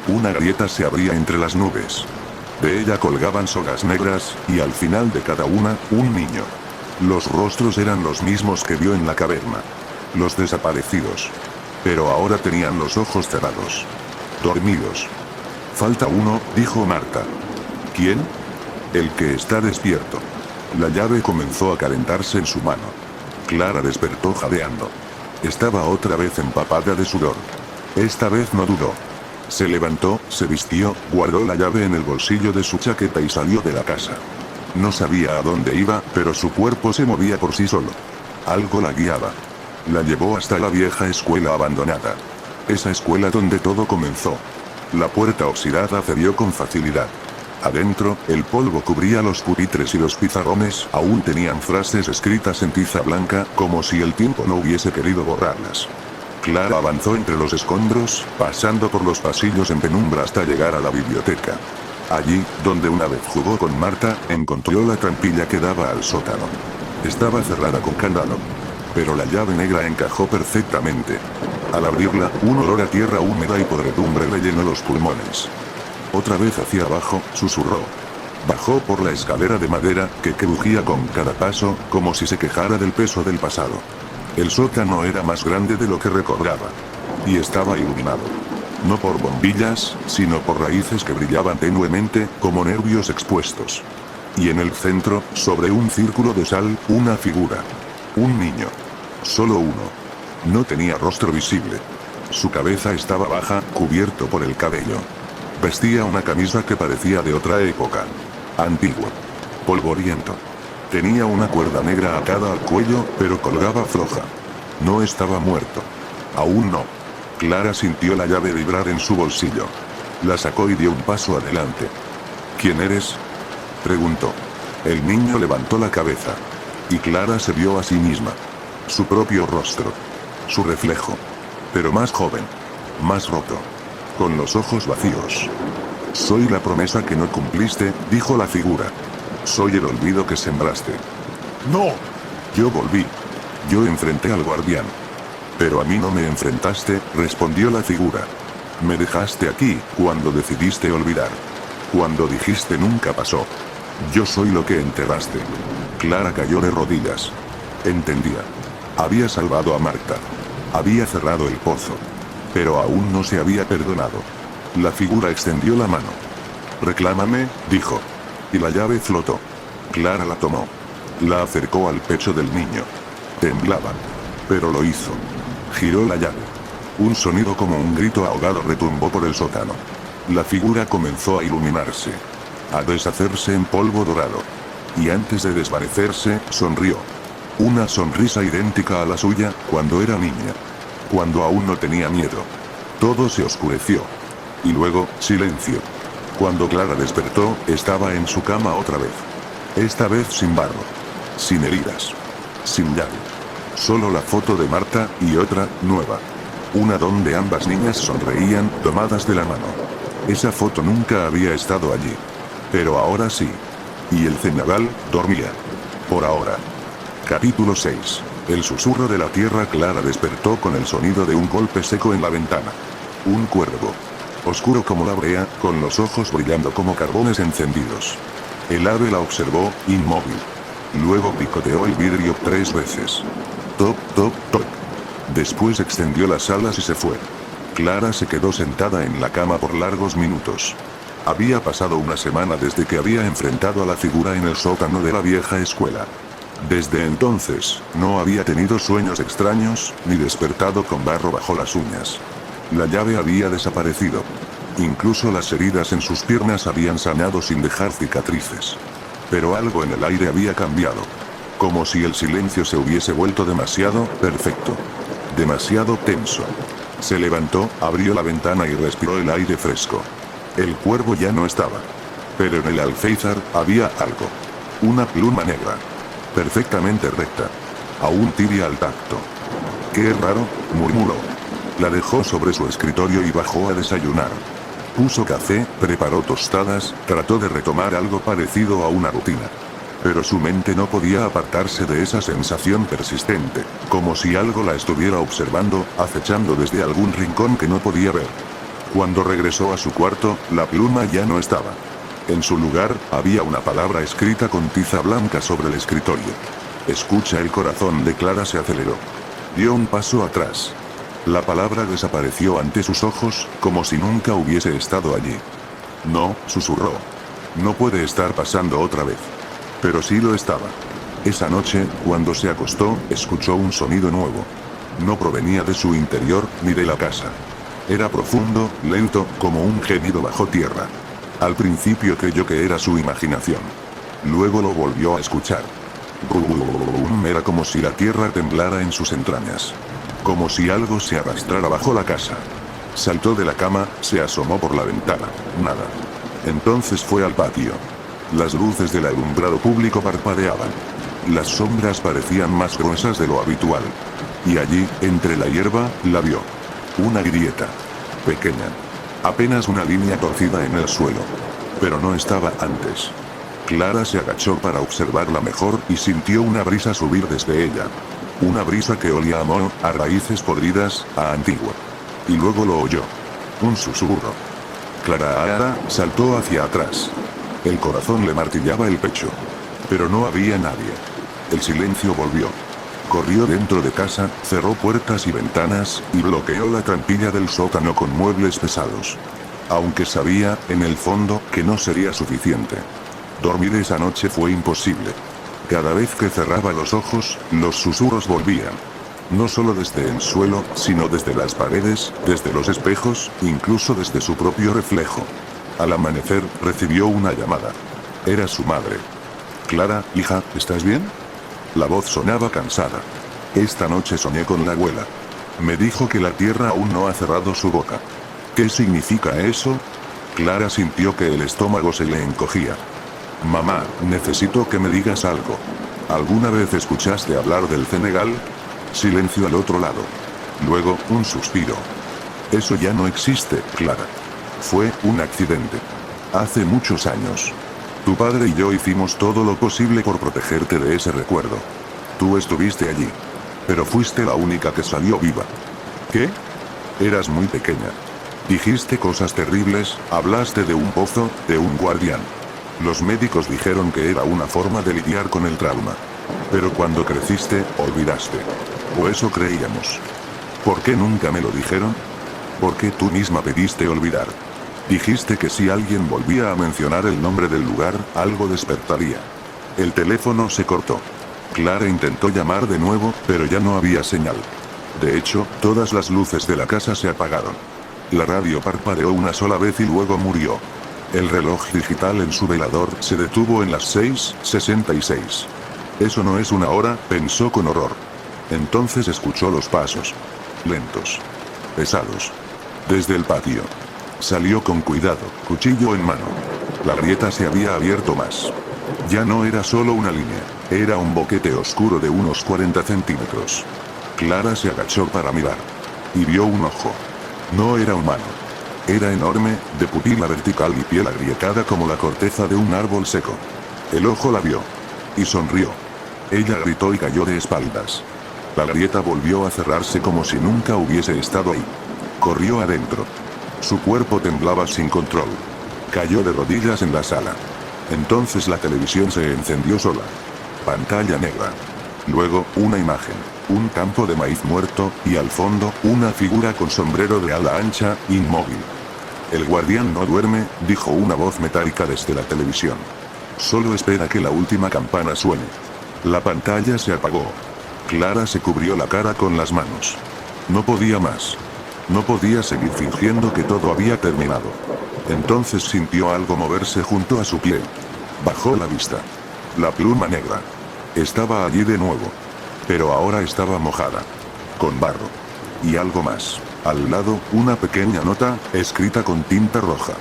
Una grieta se abría entre las nubes. De ella colgaban sogas negras, y al final de cada una, un niño. Los rostros eran los mismos que vio en la caverna. Los desaparecidos. Pero ahora tenían los ojos cerrados. Dormidos. Falta uno, dijo Marta. ¿Quién? El que está despierto. La llave comenzó a calentarse en su mano. Clara despertó jadeando. Estaba otra vez empapada de sudor. Esta vez no dudó. Se levantó, se vistió, guardó la llave en el bolsillo de su chaqueta y salió de la casa. No sabía a dónde iba, pero su cuerpo se movía por sí solo. Algo la guiaba. La llevó hasta la vieja escuela abandonada. Esa escuela donde todo comenzó. La puerta oxidada cedió con facilidad. Adentro, el polvo cubría los pupitres y los pizarrones aún tenían frases escritas en tiza blanca, como si el tiempo no hubiese querido borrarlas. Clara avanzó entre los escombros, pasando por los pasillos en penumbra hasta llegar a la biblioteca. Allí, donde una vez jugó con Marta, encontró la trampilla que daba al sótano. Estaba cerrada con candado. Pero la llave negra encajó perfectamente. Al abrirla, un olor a tierra húmeda y podredumbre le llenó los pulmones. Otra vez hacia abajo, susurró. Bajó por la escalera de madera, que crujía con cada paso, como si se quejara del peso del pasado. El sótano era más grande de lo que recordaba. Y estaba iluminado. No por bombillas, sino por raíces que brillaban tenuemente, como nervios expuestos. Y en el centro, sobre un círculo de sal, una figura. Un niño. Solo uno. No tenía rostro visible. Su cabeza estaba baja, cubierto por el cabello. Vestía una camisa que parecía de otra época. Antigua. Polvoriento. Tenía una cuerda negra atada al cuello, pero colgaba floja. No estaba muerto. Aún no. Clara sintió la llave vibrar en su bolsillo. La sacó y dio un paso adelante. ¿Quién eres?, preguntó. El niño levantó la cabeza. Y Clara se vio a sí misma. Su propio rostro. Su reflejo. Pero más joven. Más roto. Con los ojos vacíos. Soy la promesa que no cumpliste, dijo la figura. Soy el olvido que sembraste. No. Yo volví. Yo enfrenté al guardián. Pero a mí no me enfrentaste, respondió la figura. Me dejaste aquí, cuando decidiste olvidar. Cuando dijiste nunca pasó. Yo soy lo que enterraste. Clara cayó de rodillas. Entendía. Había salvado a Marta. Había cerrado el pozo. Pero aún no se había perdonado. La figura extendió la mano. Reclámame, dijo. Y la llave flotó. Clara la tomó. La acercó al pecho del niño. Temblaba. Pero lo hizo. Giró la llave. Un sonido como un grito ahogado retumbó por el sótano. La figura comenzó a iluminarse. A deshacerse en polvo dorado. Y antes de desvanecerse, sonrió. Una sonrisa idéntica a la suya, cuando era niña. Cuando aún no tenía miedo. Todo se oscureció. Y luego, silencio. Cuando Clara despertó, estaba en su cama otra vez. Esta vez sin barro. Sin heridas. Sin llave. Solo la foto de Marta, y otra, nueva. Una donde ambas niñas sonreían, tomadas de la mano. Esa foto nunca había estado allí. Pero ahora sí. Y el cenagal, dormía. Por ahora. Capítulo 6. El susurro de la tierra. Clara despertó con el sonido de un golpe seco en la ventana. Un cuervo. Oscuro como la brea, con los ojos brillando como carbones encendidos. El ave la observó, inmóvil. Luego picoteó el vidrio 3 veces. Toc, toc, toc. Después extendió las alas y se fue. Clara se quedó sentada en la cama por largos minutos. Había pasado una semana desde que había enfrentado a la figura en el sótano de la vieja escuela. Desde entonces, no había tenido sueños extraños, ni despertado con barro bajo las uñas. La llave había desaparecido. Incluso las heridas en sus piernas habían sanado sin dejar cicatrices. Pero algo en el aire había cambiado. Como si el silencio se hubiese vuelto demasiado perfecto. Demasiado tenso. Se levantó, abrió la ventana y respiró el aire fresco. El cuervo ya no estaba. Pero en el alféizar había algo. Una pluma negra. Perfectamente recta. Aún tibia al tacto. «Qué raro», murmuró. La dejó sobre su escritorio y bajó a desayunar. Puso café, preparó tostadas, trató de retomar algo parecido a una rutina. Pero su mente no podía apartarse de esa sensación persistente, como si algo la estuviera observando, acechando desde algún rincón que no podía ver. Cuando regresó a su cuarto, la pluma ya no estaba. En su lugar, había una palabra escrita con tiza blanca sobre el escritorio. Escucha, el corazón de Clara se aceleró. Dio un paso atrás. La palabra desapareció ante sus ojos, como si nunca hubiese estado allí. No, susurró. No puede estar pasando otra vez. Pero sí lo estaba. Esa noche, cuando se acostó, escuchó un sonido nuevo. No provenía de su interior, ni de la casa. Era profundo, lento, como un gemido bajo tierra. Al principio creyó que era su imaginación. Luego lo volvió a escuchar. Era como si la tierra temblara en sus entrañas. Como si algo se arrastrara bajo la casa. Saltó de la cama, se asomó por la ventana. Nada. Entonces fue al patio. Las luces del alumbrado público parpadeaban. Las sombras parecían más gruesas de lo habitual. Y allí, entre la hierba, la vio. Una grieta. Pequeña. Apenas una línea torcida en el suelo. Pero no estaba antes. Clara se agachó para observarla mejor y sintió una brisa subir desde ella. Una brisa que olía a moho, a raíces podridas, a antiguo. Y luego lo oyó. Un susurro. Clara saltó hacia atrás. El corazón le martillaba el pecho. Pero no había nadie. El silencio volvió. Corrió dentro de casa, cerró puertas y ventanas, y bloqueó la trampilla del sótano con muebles pesados. Aunque sabía, en el fondo, que no sería suficiente. Dormir esa noche fue imposible. Cada vez que cerraba los ojos, los susurros volvían. No solo desde el suelo, sino desde las paredes, desde los espejos, incluso desde su propio reflejo. Al amanecer, recibió una llamada. Era su madre. Clara, hija, ¿estás bien? La voz sonaba cansada. Esta noche soñé con la abuela. Me dijo que la tierra aún no ha cerrado su boca. ¿Qué significa eso? Clara sintió que el estómago se le encogía. Mamá, necesito que me digas algo. ¿Alguna vez escuchaste hablar del Senegal? Silencio al otro lado. Luego, un suspiro. Eso ya no existe, Clara. Fue un accidente. Hace muchos años. Tu padre y yo hicimos todo lo posible por protegerte de ese recuerdo. Tú estuviste allí. Pero fuiste la única que salió viva. ¿Qué? Eras muy pequeña. Dijiste cosas terribles, hablaste de un pozo, de un guardián. Los médicos dijeron que era una forma de lidiar con el trauma. Pero cuando creciste, olvidaste. O eso creíamos. ¿Por qué nunca me lo dijeron? ¿Por qué tú misma pediste olvidar? Dijiste que si alguien volvía a mencionar el nombre del lugar, algo despertaría. El teléfono se cortó. Clara intentó llamar de nuevo, pero ya no había señal. De hecho, todas las luces de la casa se apagaron. La radio parpadeó una sola vez y luego murió. El reloj digital en su velador se detuvo en las 6:66. Eso no es una hora, pensó con horror. Entonces escuchó los pasos. Lentos. Pesados. Desde el patio. Salió con cuidado, cuchillo en mano. La grieta se había abierto más. Ya no era solo una línea, era un boquete oscuro de unos 40 centímetros. Clara se agachó para mirar. Y vio un ojo. No era humano. Era enorme, de pupila vertical y piel agrietada como la corteza de un árbol seco. El ojo la vio. Y sonrió. Ella gritó y cayó de espaldas. La grieta volvió a cerrarse como si nunca hubiese estado ahí. Corrió adentro. Su cuerpo temblaba sin control. Cayó de rodillas en la sala. Entonces la televisión se encendió sola. Pantalla negra. Luego, una imagen. Un campo de maíz muerto, y al fondo, una figura con sombrero de ala ancha, inmóvil. El guardián no duerme, dijo una voz metálica desde la televisión. Solo espera que la última campana suene. La pantalla se apagó. Clara se cubrió la cara con las manos. No podía más. No podía seguir fingiendo que todo había terminado. Entonces sintió algo moverse junto a su pie. Bajó la vista. La pluma negra. Estaba allí de nuevo. Pero ahora estaba mojada. Con barro. Y algo más. Al lado, una pequeña nota, escrita con tinta roja.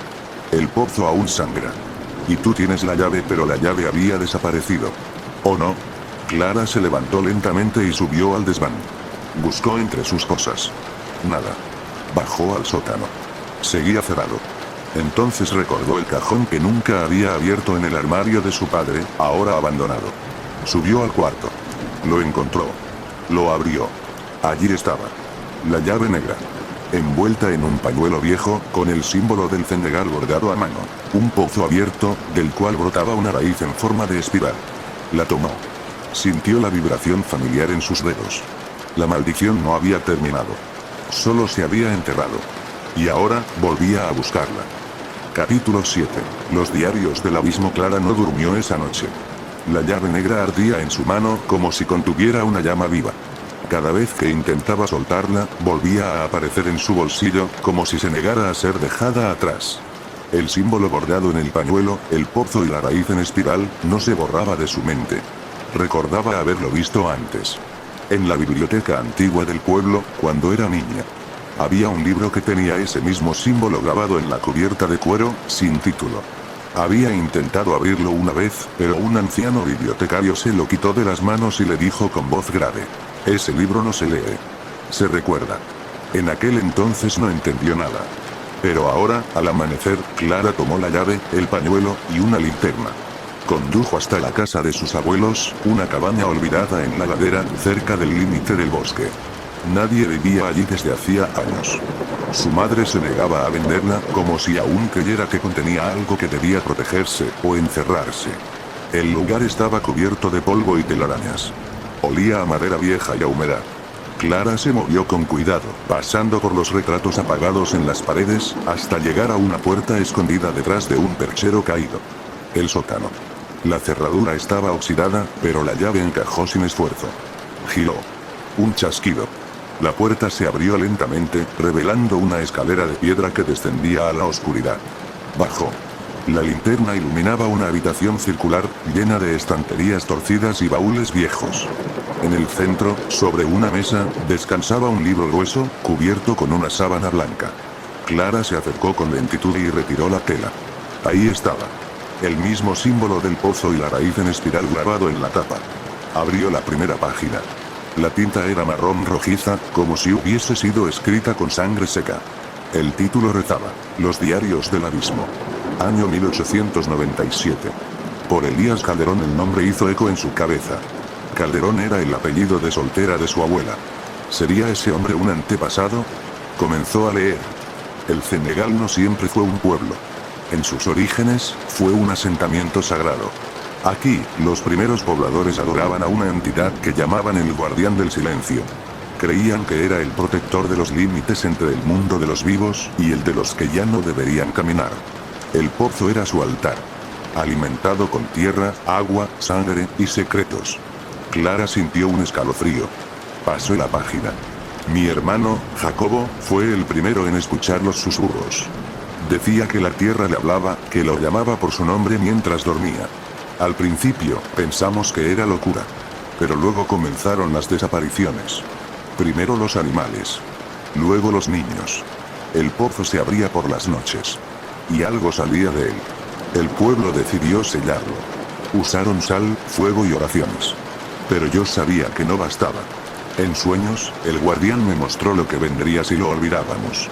El pozo aún sangra. Y tú tienes la llave, pero la llave había desaparecido. ¿O no? Clara se levantó lentamente y subió al desván. Buscó entre sus cosas. Nada. Bajó al sótano. Seguía cerrado. Entonces recordó el cajón que nunca había abierto en el armario de su padre, ahora abandonado. Subió al cuarto. Lo encontró. Lo abrió. Allí estaba. La llave negra. Envuelta en un pañuelo viejo, con el símbolo del Senegal bordado a mano. Un pozo abierto, del cual brotaba una raíz en forma de espiral. La tomó. Sintió la vibración familiar en sus dedos. La maldición no había terminado. Solo se había enterrado. Y ahora, volvía a buscarla. Capítulo 7. Los diarios del abismo. Clara no durmió esa noche. La llave negra ardía en su mano como si contuviera una llama viva. Cada vez que intentaba soltarla, volvía a aparecer en su bolsillo, como si se negara a ser dejada atrás. El símbolo bordado en el pañuelo, el pozo y la raíz en espiral, no se borraba de su mente. Recordaba haberlo visto antes. En la biblioteca antigua del pueblo, cuando era niña. Había un libro que tenía ese mismo símbolo grabado en la cubierta de cuero, sin título. Había intentado abrirlo una vez, pero un anciano bibliotecario se lo quitó de las manos y le dijo con voz grave: ese libro no se lee. Se recuerda. En aquel entonces no entendió nada. Pero ahora, al amanecer, Clara tomó la llave, el pañuelo, y una linterna. Condujo hasta la casa de sus abuelos, una cabaña olvidada en la ladera, cerca del límite del bosque. Nadie vivía allí desde hacía años. Su madre se negaba a venderla, como si aún creyera que contenía algo que debía protegerse, o encerrarse. El lugar estaba cubierto de polvo y telarañas. Olía a madera vieja y a humedad. Clara se movió con cuidado, pasando por los retratos apagados en las paredes, hasta llegar a una puerta escondida detrás de un perchero caído. El sótano. La cerradura estaba oxidada, pero la llave encajó sin esfuerzo. Giró. Un chasquido. La puerta se abrió lentamente, revelando una escalera de piedra que descendía a la oscuridad. Bajó. La linterna iluminaba una habitación circular, llena de estanterías torcidas y baúles viejos. En el centro, sobre una mesa, descansaba un libro grueso, cubierto con una sábana blanca. Clara se acercó con lentitud y retiró la tela. Ahí estaba. El mismo símbolo del pozo y la raíz en espiral grabado en la tapa. Abrió la primera página. La tinta era marrón rojiza, como si hubiese sido escrita con sangre seca. El título rezaba: Los diarios del abismo. Año 1897. Por Elías Calderón. El nombre hizo eco en su cabeza. Calderón era el apellido de soltera de su abuela. ¿Sería ese hombre un antepasado? Comenzó a leer. El Senegal no siempre fue un pueblo. En sus orígenes, fue un asentamiento sagrado. Aquí, los primeros pobladores adoraban a una entidad que llamaban el Guardián del Silencio. Creían que era el protector de los límites entre el mundo de los vivos y el de los que ya no deberían caminar. El pozo era su altar. Alimentado con tierra, agua, sangre y secretos. Clara sintió un escalofrío. Pasó la página. Mi hermano, Jacobo, fue el primero en escuchar los susurros. Decía que la tierra le hablaba, que lo llamaba por su nombre mientras dormía. Al principio, pensamos que era locura. Pero luego comenzaron las desapariciones. Primero los animales. Luego los niños. El pozo se abría por las noches. Y algo salía de él. El pueblo decidió sellarlo. Usaron sal, fuego y oraciones. Pero yo sabía que no bastaba. En sueños, el guardián me mostró lo que vendría si lo olvidábamos.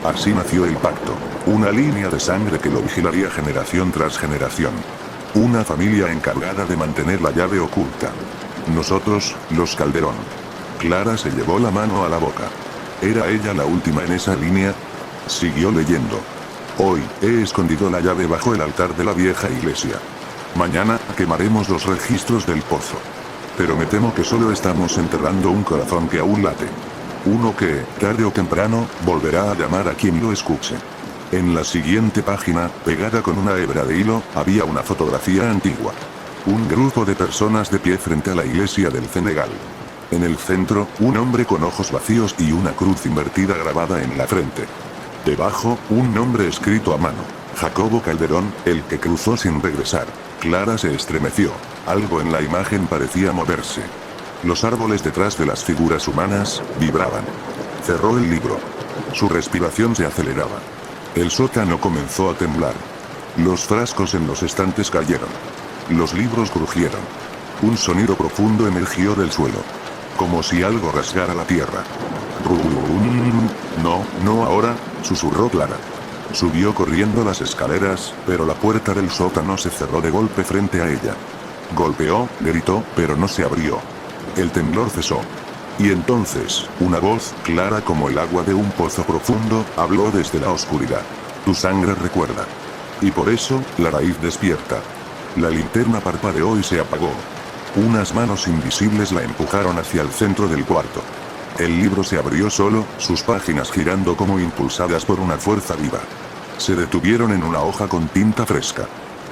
Así nació el pacto. Una línea de sangre que lo vigilaría generación tras generación. Una familia encargada de mantener la llave oculta. Nosotros, los Calderón. Clara se llevó la mano a la boca. ¿Era ella la última en esa línea? Siguió leyendo. Hoy, he escondido la llave bajo el altar de la vieja iglesia. Mañana, quemaremos los registros del pozo. Pero me temo que solo estamos enterrando un corazón que aún late. Uno que, tarde o temprano, volverá a llamar a quien lo escuche. En la siguiente página, pegada con una hebra de hilo, había una fotografía antigua. Un grupo de personas de pie frente a la iglesia del Senegal. En el centro, un hombre con ojos vacíos y una cruz invertida grabada en la frente. Debajo, un nombre escrito a mano. Jacobo Calderón, el que cruzó sin regresar. Clara se estremeció. Algo en la imagen parecía moverse. Los árboles detrás de las figuras humanas, vibraban. Cerró el libro. Su respiración se aceleraba. El sótano comenzó a temblar. Los frascos en los estantes cayeron. Los libros crujieron. Un sonido profundo emergió del suelo. Como si algo rasgara la tierra. No, no ahora, susurró Clara. Subió corriendo las escaleras, pero la puerta del sótano se cerró de golpe frente a ella. Golpeó, gritó, pero no se abrió. El temblor cesó. Y entonces, una voz, clara como el agua de un pozo profundo, habló desde la oscuridad. Tu sangre recuerda. Y por eso, la raíz despierta. La linterna parpadeó y se apagó. Unas manos invisibles la empujaron hacia el centro del cuarto. El libro se abrió solo, sus páginas girando como impulsadas por una fuerza viva. Se detuvieron en una hoja con tinta fresca.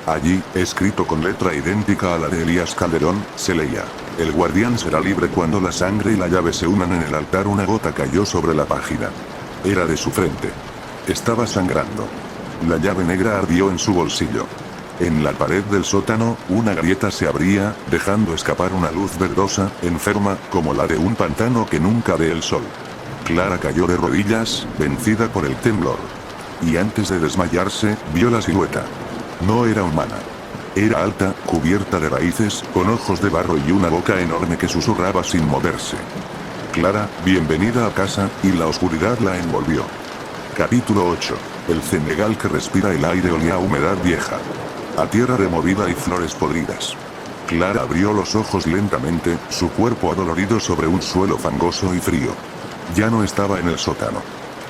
Allí, escrito con letra idéntica a la de Elías Calderón, se leía: el guardián será libre cuando la sangre y la llave se unan en el altar. Una gota cayó sobre la página. Era de su frente. Estaba sangrando. La llave negra ardió en su bolsillo. En la pared del sótano, una grieta se abría, dejando escapar una luz verdosa, enferma, como la de un pantano que nunca ve el sol. Clara cayó de rodillas, vencida por el temblor. Y antes de desmayarse, vio la silueta. No era humana. Era alta, cubierta de raíces, con ojos de barro y una boca enorme que susurraba sin moverse. Clara, bienvenida a casa, y la oscuridad la envolvió. Capítulo 8. El cenegal que respira el aire olía a humedad vieja, a tierra removida y flores podridas. Clara abrió los ojos lentamente, su cuerpo adolorido sobre un suelo fangoso y frío. Ya no estaba en el sótano.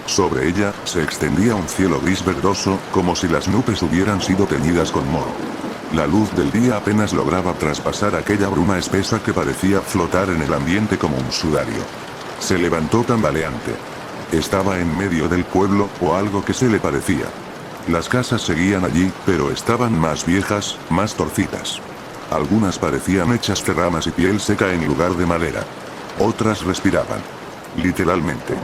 Sobre ella, se extendía un cielo gris verdoso, como si las nubes hubieran sido teñidas con moro. La luz del día apenas lograba traspasar aquella bruma espesa que parecía flotar en el ambiente como un sudario. Se levantó tambaleante. Estaba en medio del pueblo, o algo que se le parecía. Las casas seguían allí, pero estaban más viejas, más torcidas. Algunas parecían hechas de ramas y piel seca en lugar de madera. Otras respiraban. Literalmente.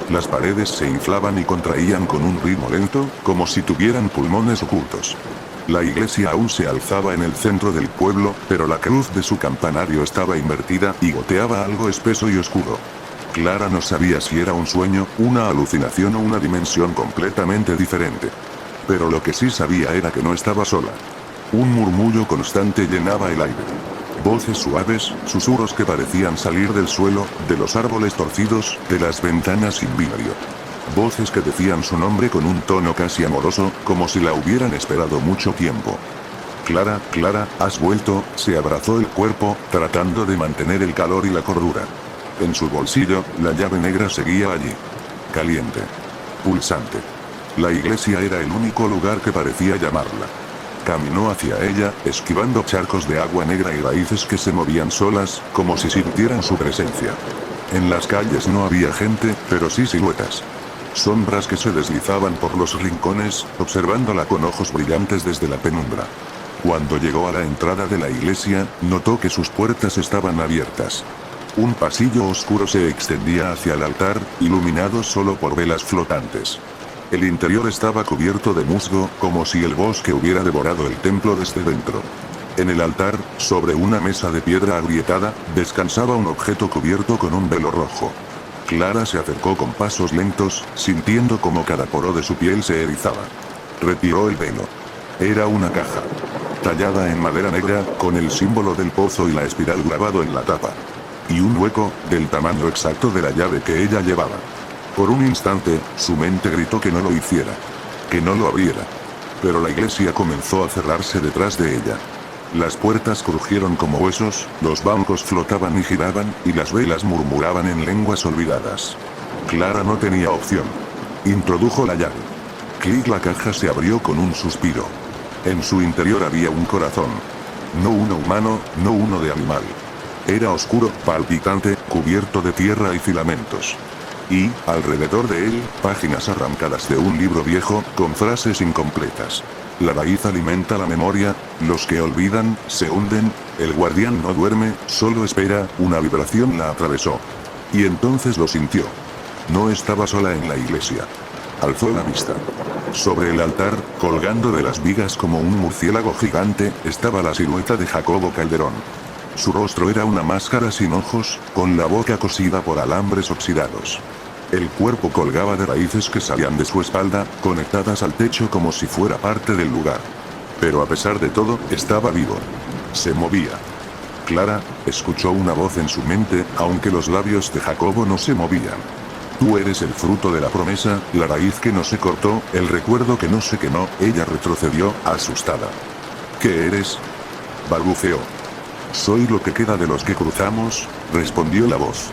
Las paredes se inflaban y contraían con un ritmo lento, como si tuvieran pulmones ocultos. La iglesia aún se alzaba en el centro del pueblo, pero la cruz de su campanario estaba invertida y goteaba algo espeso y oscuro. Clara no sabía si era un sueño, una alucinación o una dimensión completamente diferente. Pero lo que sí sabía era que no estaba sola. Un murmullo constante llenaba el aire. Voces suaves, susurros que parecían salir del suelo, de los árboles torcidos, de las ventanas sin vidrio. Voces que decían su nombre con un tono casi amoroso, como si la hubieran esperado mucho tiempo. Clara, Clara, has vuelto, se abrazó el cuerpo, tratando de mantener el calor y la cordura. En su bolsillo, la llave negra seguía allí. Caliente. Pulsante. La iglesia era el único lugar que parecía llamarla. Caminó hacia ella, esquivando charcos de agua negra y raíces que se movían solas, como si sintieran su presencia. En las calles no había gente, pero sí siluetas. Sombras que se deslizaban por los rincones, observándola con ojos brillantes desde la penumbra. Cuando llegó a la entrada de la iglesia, notó que sus puertas estaban abiertas. Un pasillo oscuro se extendía hacia el altar, iluminado solo por velas flotantes. El interior estaba cubierto de musgo, como si el bosque hubiera devorado el templo desde dentro. En el altar, sobre una mesa de piedra agrietada, descansaba un objeto cubierto con un velo rojo. Clara se acercó con pasos lentos, sintiendo como cada poro de su piel se erizaba. Retiró el velo. Era una caja. Tallada en madera negra, con el símbolo del pozo y la espiral grabado en la tapa. Y un hueco, del tamaño exacto de la llave que ella llevaba. Por un instante, su mente gritó que no lo hiciera. Que no lo abriera. Pero la iglesia comenzó a cerrarse detrás de ella. Las puertas crujieron como huesos, los bancos flotaban y giraban, y las velas murmuraban en lenguas olvidadas. Clara no tenía opción. Introdujo la llave. Clic, la caja se abrió con un suspiro. En su interior había un corazón. No uno humano, no uno de animal. Era oscuro, palpitante, cubierto de tierra y filamentos. Y, alrededor de él, páginas arrancadas de un libro viejo, con frases incompletas. La raíz alimenta la memoria, los que olvidan, se hunden, el guardián no duerme, solo espera, una vibración la atravesó. Y entonces lo sintió. No estaba sola en la iglesia. Alzó la vista. Sobre el altar, colgando de las vigas como un murciélago gigante, estaba la silueta de Jacobo Calderón. Su rostro era una máscara sin ojos, con la boca cosida por alambres oxidados. El cuerpo colgaba de raíces que salían de su espalda, conectadas al techo como si fuera parte del lugar. Pero a pesar de todo, estaba vivo. Se movía. Clara, escuchó una voz en su mente, aunque los labios de Jacobo no se movían. Tú eres el fruto de la promesa, la raíz que no se cortó, el recuerdo que no se quemó. Ella retrocedió, asustada. ¿Qué eres? Balbuceó. Soy lo que queda de los que cruzamos, respondió la voz.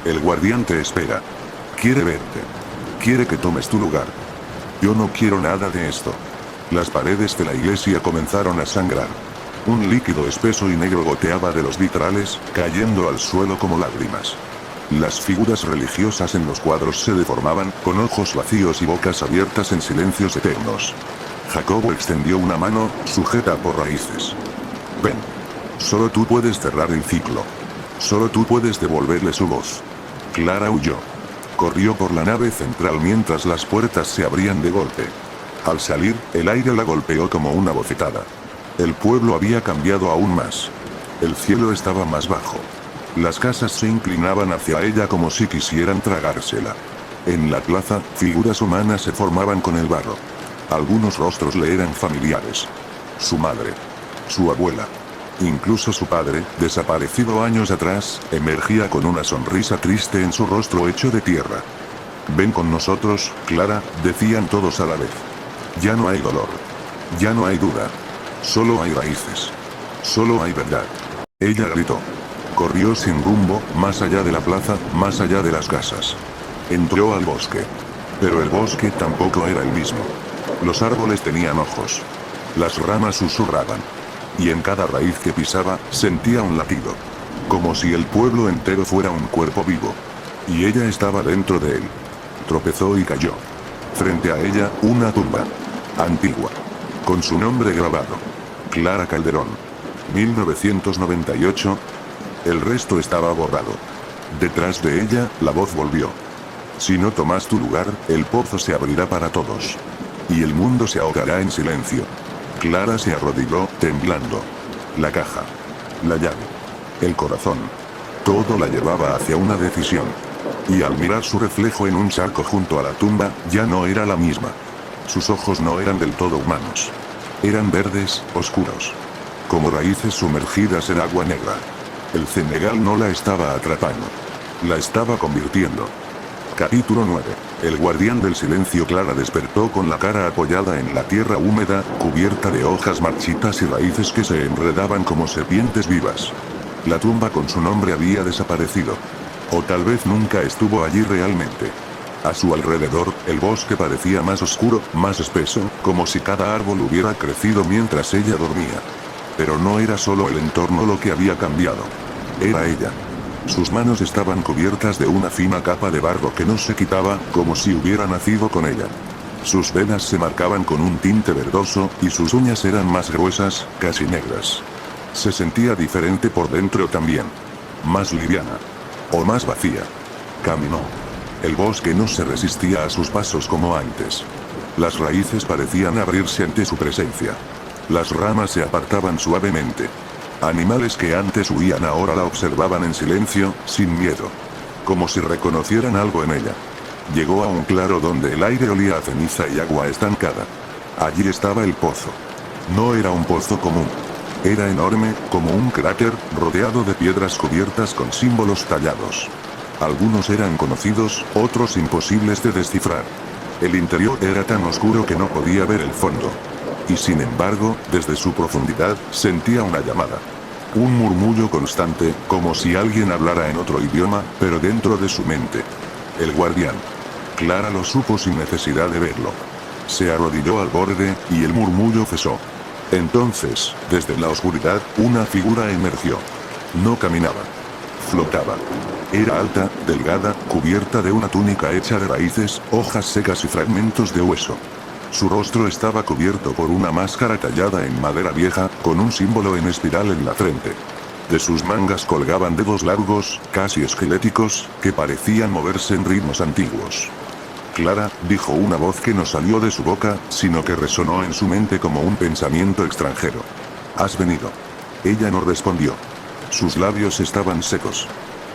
El guardián te espera. Quiere verte. Quiere que tomes tu lugar. Yo no quiero nada de esto. Las paredes de la iglesia comenzaron a sangrar. Un líquido espeso y negro goteaba de los vitrales, cayendo al suelo como lágrimas. Las figuras religiosas en los cuadros se deformaban, con ojos vacíos y bocas abiertas en silencios eternos. Jacobo extendió una mano, sujeta por raíces. Ven. Solo tú puedes cerrar el ciclo. Solo tú puedes devolverle su voz. Clara huyó. Corrió por la nave central mientras las puertas se abrían de golpe. Al salir, el aire la golpeó como una bofetada. El pueblo había cambiado aún más. El cielo estaba más bajo. Las casas se inclinaban hacia ella como si quisieran tragársela. En la plaza, figuras humanas se formaban con el barro. Algunos rostros le eran familiares. Su madre. Su abuela. Incluso su padre, desaparecido años atrás, emergía con una sonrisa triste en su rostro hecho de tierra. «Ven con nosotros, Clara», decían todos a la vez. Ya no hay dolor. Ya no hay duda. Solo hay raíces. Solo hay verdad. Ella gritó. Corrió sin rumbo, más allá de la plaza, más allá de las casas. Entró al bosque. Pero el bosque tampoco era el mismo. Los árboles tenían ojos. Las ramas susurraban. Y en cada raíz que pisaba, sentía un latido. Como si el pueblo entero fuera un cuerpo vivo. Y ella estaba dentro de él. Tropezó y cayó. Frente a ella, una tumba. Antigua. Con su nombre grabado. Clara Calderón. 1998. El resto estaba borrado. Detrás de ella, la voz volvió. Si no tomas tu lugar, el pozo se abrirá para todos. Y el mundo se ahogará en silencio. Clara se arrodilló, temblando. La caja. La llave. El corazón. Todo la llevaba hacia una decisión. Y al mirar su reflejo en un charco junto a la tumba, ya no era la misma. Sus ojos no eran del todo humanos. Eran verdes, oscuros. Como raíces sumergidas en agua negra. El cenegal no la estaba atrapando. La estaba convirtiendo. Capítulo 9. El guardián del silencio. Clara despertó con la cara apoyada en la tierra húmeda, cubierta de hojas marchitas y raíces que se enredaban como serpientes vivas. La tumba con su nombre había desaparecido. O tal vez nunca estuvo allí realmente. A su alrededor, el bosque parecía más oscuro, más espeso, como si cada árbol hubiera crecido mientras ella dormía. Pero no era solo el entorno lo que había cambiado. Era ella. Sus manos estaban cubiertas de una fina capa de barro que no se quitaba, como si hubiera nacido con ella. Sus venas se marcaban con un tinte verdoso, y sus uñas eran más gruesas, casi negras. Se sentía diferente por dentro también. Más liviana. O más vacía. Caminó. El bosque no se resistía a sus pasos como antes. Las raíces parecían abrirse ante su presencia. Las ramas se apartaban suavemente. Animales que antes huían ahora la observaban en silencio, sin miedo. Como si reconocieran algo en ella. Llegó a un claro donde el aire olía a ceniza y agua estancada. Allí estaba el pozo. No era un pozo común. Era enorme, como un cráter, rodeado de piedras cubiertas con símbolos tallados. Algunos eran conocidos, otros imposibles de descifrar. El interior era tan oscuro que no podía ver el fondo. Y sin embargo, desde su profundidad, sentía una llamada. Un murmullo constante, como si alguien hablara en otro idioma, pero dentro de su mente. El guardián. Clara lo supo sin necesidad de verlo. Se arrodilló al borde, y el murmullo cesó. Entonces, desde la oscuridad, una figura emergió. No caminaba. Flotaba. Era alta, delgada, cubierta de una túnica hecha de raíces, hojas secas y fragmentos de hueso. Su rostro estaba cubierto por una máscara tallada en madera vieja, con un símbolo en espiral en la frente. De sus mangas colgaban dedos largos, casi esqueléticos, que parecían moverse en ritmos antiguos. Clara, dijo una voz que no salió de su boca, sino que resonó en su mente como un pensamiento extranjero. ¿Has venido? Ella no respondió. Sus labios estaban secos.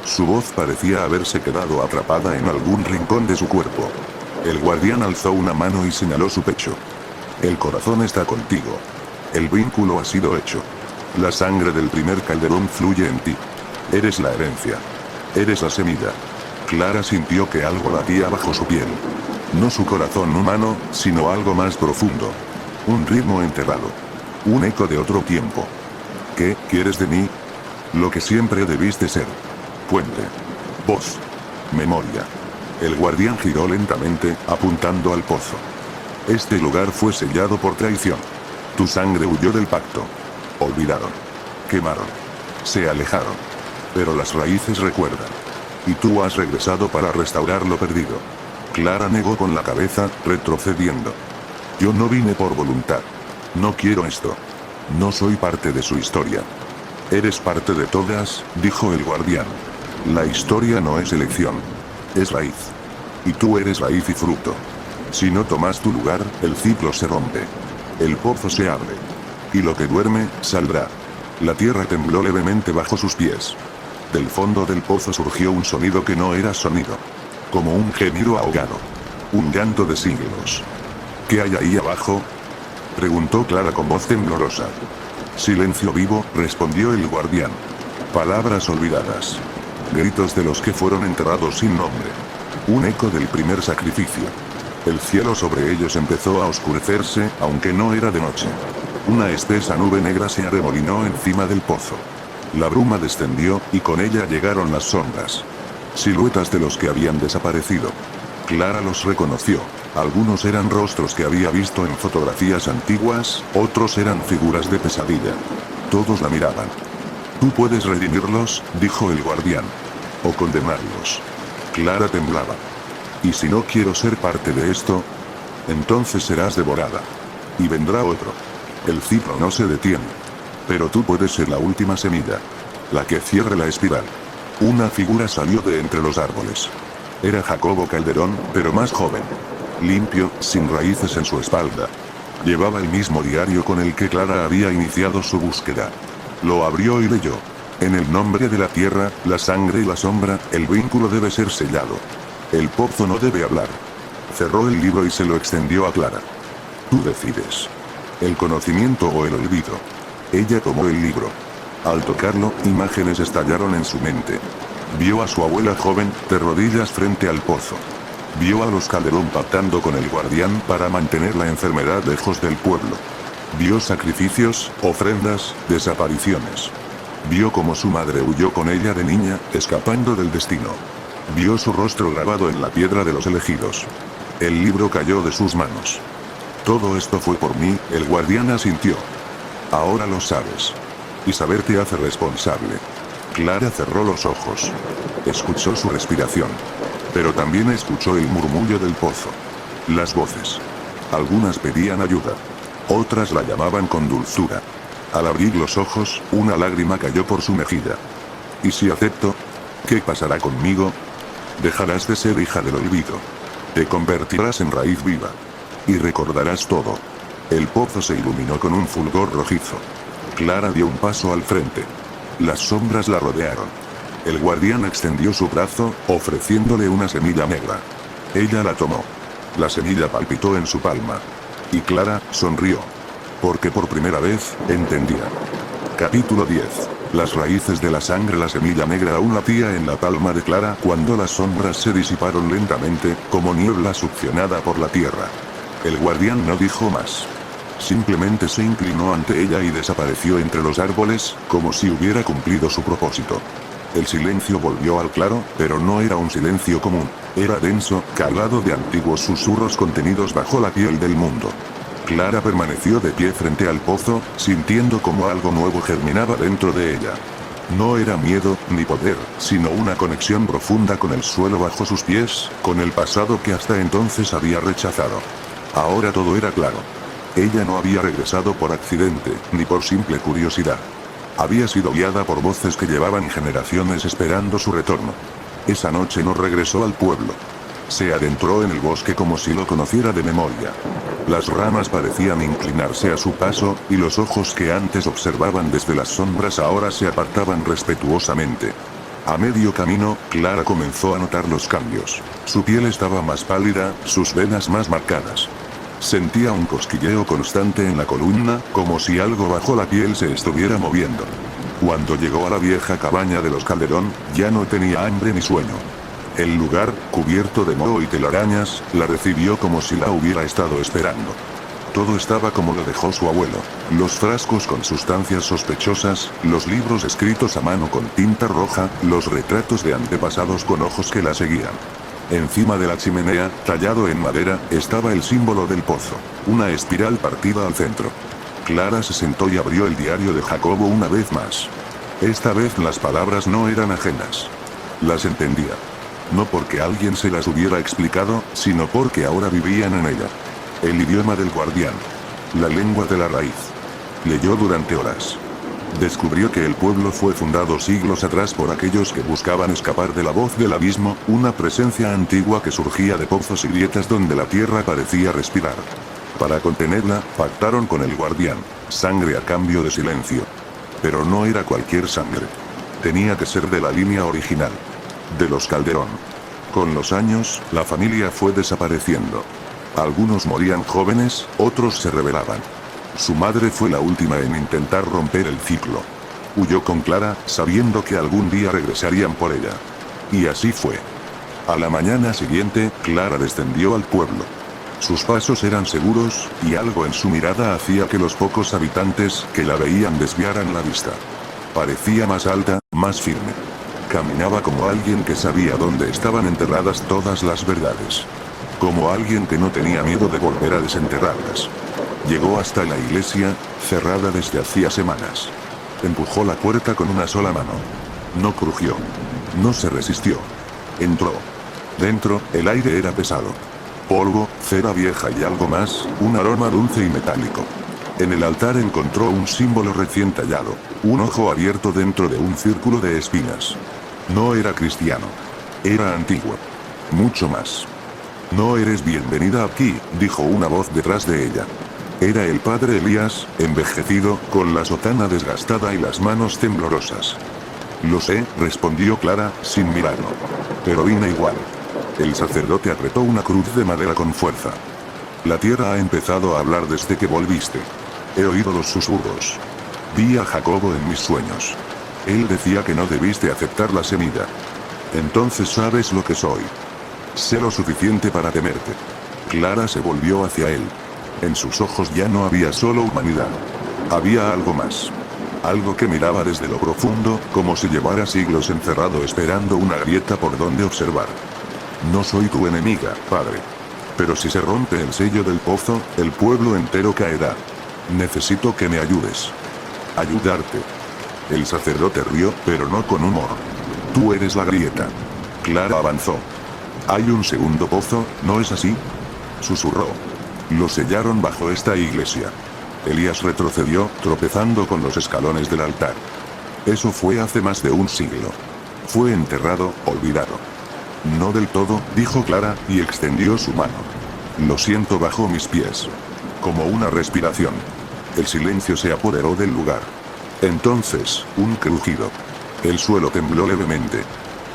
Su voz parecía haberse quedado atrapada en algún rincón de su cuerpo. El guardián alzó una mano y señaló su pecho. El corazón está contigo. El vínculo ha sido hecho. La sangre del primer Calderón fluye en ti. Eres la herencia. Eres la semilla. Clara sintió que algo latía bajo su piel. No su corazón humano, sino algo más profundo. Un ritmo enterrado. Un eco de otro tiempo. ¿Qué quieres de mí? Lo que siempre debiste ser. Puente. Voz. Memoria. El guardián giró lentamente, apuntando al pozo. Este lugar fue sellado por traición. Tu sangre huyó del pacto. Olvidaron. Quemaron. Se alejaron. Pero las raíces recuerdan. Y tú has regresado para restaurar lo perdido. Clara negó con la cabeza, retrocediendo. Yo no vine por voluntad. No quiero esto. No soy parte de su historia. Eres parte de todas, dijo el guardián. La historia no es elección. Es raíz. Y tú eres raíz y fruto. Si no tomas tu lugar, el ciclo se rompe. El pozo se abre. Y lo que duerme, saldrá. La tierra tembló levemente bajo sus pies. Del fondo del pozo surgió un sonido que no era sonido. Como un gemido ahogado. Un llanto de siglos. ¿Qué hay ahí abajo?, preguntó Clara con voz temblorosa. Silencio vivo, respondió el guardián. Palabras olvidadas. Gritos de los que fueron enterrados sin nombre. Un eco del primer sacrificio. El cielo sobre ellos empezó a oscurecerse, aunque no era de noche. Una espesa nube negra se arremolinó encima del pozo. La bruma descendió, y con ella llegaron las sombras. Siluetas de los que habían desaparecido. Clara los reconoció. Algunos eran rostros que había visto en fotografías antiguas, otros eran figuras de pesadilla. Todos la miraban. Tú puedes redimirlos, dijo el guardián. O condenarlos. Clara temblaba. ¿Y si no quiero ser parte de esto? Entonces serás devorada. Y vendrá otro. El ciclo no se detiene. Pero tú puedes ser la última semilla. La que cierre la espiral. Una figura salió de entre los árboles. Era Jacobo Calderón, pero más joven. Limpio, sin raíces en su espalda. Llevaba el mismo diario con el que Clara había iniciado su búsqueda. Lo abrió y leyó. En el nombre de la tierra, la sangre y la sombra, el vínculo debe ser sellado. El pozo no debe hablar. Cerró el libro y se lo extendió a Clara. Tú decides. El conocimiento o el olvido. Ella tomó el libro. Al tocarlo, imágenes estallaron en su mente. Vio a su abuela joven, de rodillas frente al pozo. Vio a los Calderón pactando con el guardián para mantener la enfermedad lejos del pueblo. Vio sacrificios, ofrendas, desapariciones. Vio cómo su madre huyó con ella de niña, escapando del destino. Vio su rostro grabado en la piedra de los elegidos. El libro cayó de sus manos. Todo esto fue por mí, el guardián asintió. Ahora lo sabes. Y saber te hace responsable. Clara cerró los ojos. Escuchó su respiración. Pero también escuchó el murmullo del pozo. Las voces. Algunas pedían ayuda. Otras la llamaban con dulzura. Al abrir los ojos, una lágrima cayó por su mejilla. ¿Y si acepto? ¿Qué pasará conmigo? Dejarás de ser hija del olvido. Te convertirás en raíz viva. Y recordarás todo. El pozo se iluminó con un fulgor rojizo. Clara dio un paso al frente. Las sombras la rodearon. El guardián extendió su brazo, ofreciéndole una semilla negra. Ella la tomó. La semilla palpitó en su palma. Y Clara sonrió. Porque por primera vez, entendía. Capítulo 10. Las raíces de la sangre. La semilla negra aún latía en la palma de Clara cuando las sombras se disiparon lentamente, como niebla succionada por la tierra. El guardián no dijo más. Simplemente se inclinó ante ella y desapareció entre los árboles, como si hubiera cumplido su propósito. El silencio volvió al claro, pero no era un silencio común. Era denso, cargado de antiguos susurros contenidos bajo la piel del mundo. Clara permaneció de pie frente al pozo, sintiendo como algo nuevo germinaba dentro de ella. No era miedo, ni poder, sino una conexión profunda con el suelo bajo sus pies, con el pasado que hasta entonces había rechazado. Ahora todo era claro. Ella no había regresado por accidente, ni por simple curiosidad. Había sido guiada por voces que llevaban generaciones esperando su retorno. Esa noche no regresó al pueblo. Se adentró en el bosque como si lo conociera de memoria. Las ramas parecían inclinarse a su paso, y los ojos que antes observaban desde las sombras ahora se apartaban respetuosamente. A medio camino, Clara comenzó a notar los cambios. Su piel estaba más pálida, sus venas más marcadas. Sentía un cosquilleo constante en la columna, como si algo bajo la piel se estuviera moviendo. Cuando llegó a la vieja cabaña de los Calderón, ya no tenía hambre ni sueño. El lugar, cubierto de moho y telarañas, la recibió como si la hubiera estado esperando. Todo estaba como lo dejó su abuelo. Los frascos con sustancias sospechosas, los libros escritos a mano con tinta roja, los retratos de antepasados con ojos que la seguían. Encima de la chimenea, tallado en madera, estaba el símbolo del pozo. Una espiral partida al centro. Clara se sentó y abrió el diario de Jacobo una vez más. Esta vez las palabras no eran ajenas. Las entendía. No porque alguien se las hubiera explicado, sino porque ahora vivían en ella. El idioma del guardián. La lengua de la raíz. Leyó durante horas. Descubrió que el pueblo fue fundado siglos atrás por aquellos que buscaban escapar de la voz del abismo, una presencia antigua que surgía de pozos y grietas donde la tierra parecía respirar. Para contenerla, pactaron con el guardián. Sangre a cambio de silencio. Pero no era cualquier sangre. Tenía que ser de la línea original. De los Calderón. Con los años, la familia fue desapareciendo. Algunos morían jóvenes, otros se rebelaban. Su madre fue la última en intentar romper el ciclo. Huyó con Clara, sabiendo que algún día regresarían por ella. Y así fue. A la mañana siguiente, Clara descendió al pueblo. Sus pasos eran seguros, y algo en su mirada hacía que los pocos habitantes que la veían desviaran la vista. Parecía más alta, más firme. Caminaba como alguien que sabía dónde estaban enterradas todas las verdades. Como alguien que no tenía miedo de volver a desenterrarlas. Llegó hasta la iglesia, cerrada desde hacía semanas. Empujó la puerta con una sola mano. No crujió. No se resistió. Entró. Dentro, el aire era pesado. Polvo, cera vieja y algo más, un aroma dulce y metálico. En el altar encontró un símbolo recién tallado, un ojo abierto dentro de un círculo de espinas. No era cristiano. Era antiguo. Mucho más. No eres bienvenida aquí, dijo una voz detrás de ella. Era el padre Elías, envejecido, con la sotana desgastada y las manos temblorosas. Lo sé, respondió Clara, sin mirarlo. Pero vine igual. El sacerdote apretó una cruz de madera con fuerza. La tierra ha empezado a hablar desde que volviste. He oído los susurros. Vi a Jacobo en mis sueños. Él decía que no debiste aceptar la semilla. Entonces sabes lo que soy. Sé lo suficiente para temerte. Clara se volvió hacia él. En sus ojos ya no había solo humanidad. Había algo más. Algo que miraba desde lo profundo, como si llevara siglos encerrado esperando una grieta por donde observar. No soy tu enemiga, padre. Pero si se rompe el sello del pozo, el pueblo entero caerá. Necesito que me ayudes. Ayudarte. El sacerdote rió, pero no con humor. Tú eres la grieta. Clara avanzó. Hay un segundo pozo, ¿no es así? Susurró. Lo sellaron bajo esta iglesia. Elías retrocedió, tropezando con los escalones del altar. Eso fue hace más de un siglo. Fue enterrado, olvidado. No del todo, dijo Clara, y extendió su mano. Lo siento bajo mis pies. Como una respiración. El silencio se apoderó del lugar. Entonces, un crujido. El suelo tembló levemente.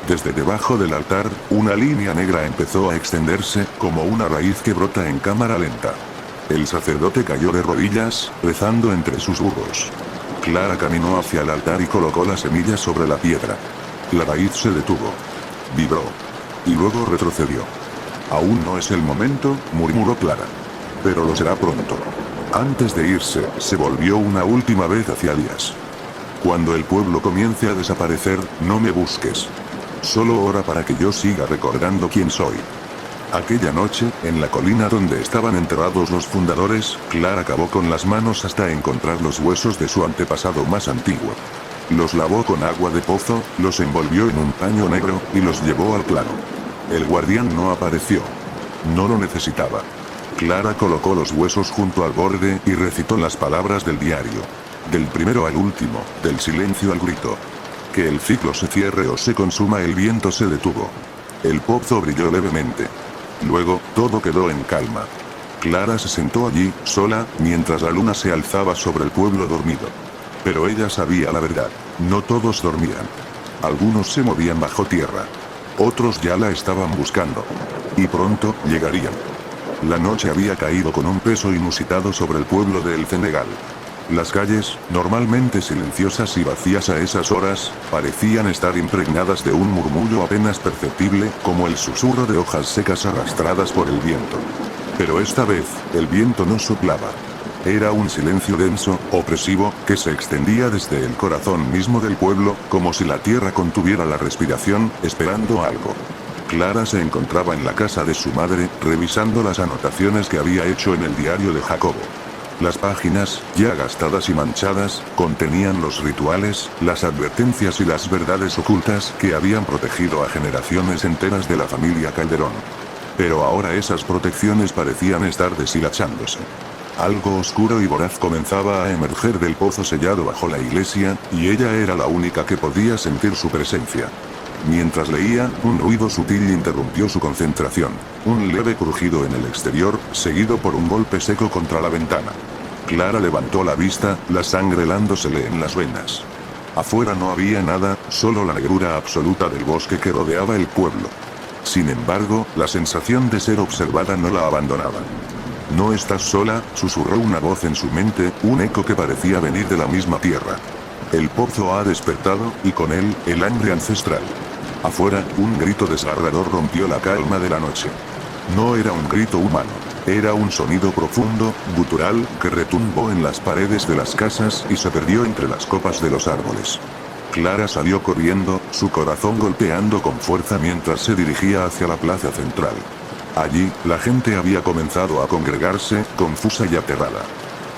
Desde debajo del altar, una línea negra empezó a extenderse, como una raíz que brota en cámara lenta. El sacerdote cayó de rodillas, rezando entre susurros. Clara caminó hacia el altar y colocó la semilla sobre la piedra. La raíz se detuvo. Vibró. Y luego retrocedió. Aún no es el momento, murmuró Clara. Pero lo será pronto. Antes de irse, se volvió una última vez hacia Elías. Cuando el pueblo comience a desaparecer, no me busques. Solo ora para que yo siga recordando quién soy. Aquella noche, en la colina donde estaban enterrados los fundadores, Clara cavó con las manos hasta encontrar los huesos de su antepasado más antiguo. Los lavó con agua de pozo, los envolvió en un paño negro, y los llevó al claro. El guardián no apareció. No lo necesitaba. Clara colocó los huesos junto al borde, y recitó las palabras del diario. Del primero al último, del silencio al grito. Que el ciclo se cierre o se consuma. El viento se detuvo. El pozo brilló levemente. Luego, todo quedó en calma. Clara se sentó allí, sola, mientras la luna se alzaba sobre el pueblo dormido. Pero ella sabía la verdad. No todos dormían. Algunos se movían bajo tierra. Otros ya la estaban buscando. Y pronto, llegarían. La noche había caído con un peso inusitado sobre el pueblo de El Cenegal. Las calles, normalmente silenciosas y vacías a esas horas, parecían estar impregnadas de un murmullo apenas perceptible, como el susurro de hojas secas arrastradas por el viento. Pero esta vez, el viento no soplaba. Era un silencio denso, opresivo, que se extendía desde el corazón mismo del pueblo, como si la tierra contuviera la respiración, esperando algo. Clara se encontraba en la casa de su madre, revisando las anotaciones que había hecho en el diario de Jacobo. Las páginas, ya gastadas y manchadas, contenían los rituales, las advertencias y las verdades ocultas que habían protegido a generaciones enteras de la familia Calderón. Pero ahora esas protecciones parecían estar deshilachándose. Algo oscuro y voraz comenzaba a emerger del pozo sellado bajo la iglesia, y ella era la única que podía sentir su presencia. Mientras leía, un ruido sutil interrumpió su concentración. Un leve crujido en el exterior, seguido por un golpe seco contra la ventana. Clara levantó la vista, la sangre helándosele en las venas. Afuera no había nada, solo la negrura absoluta del bosque que rodeaba el pueblo. Sin embargo, la sensación de ser observada no la abandonaba. «No estás sola», susurró una voz en su mente, un eco que parecía venir de la misma tierra. El pozo ha despertado, y con él, el hambre ancestral. Afuera, un grito desgarrador rompió la calma de la noche. No era un grito humano. Era un sonido profundo, gutural, que retumbó en las paredes de las casas y se perdió entre las copas de los árboles. Clara salió corriendo, su corazón golpeando con fuerza mientras se dirigía hacia la plaza central. Allí, la gente había comenzado a congregarse, confusa y aterrada.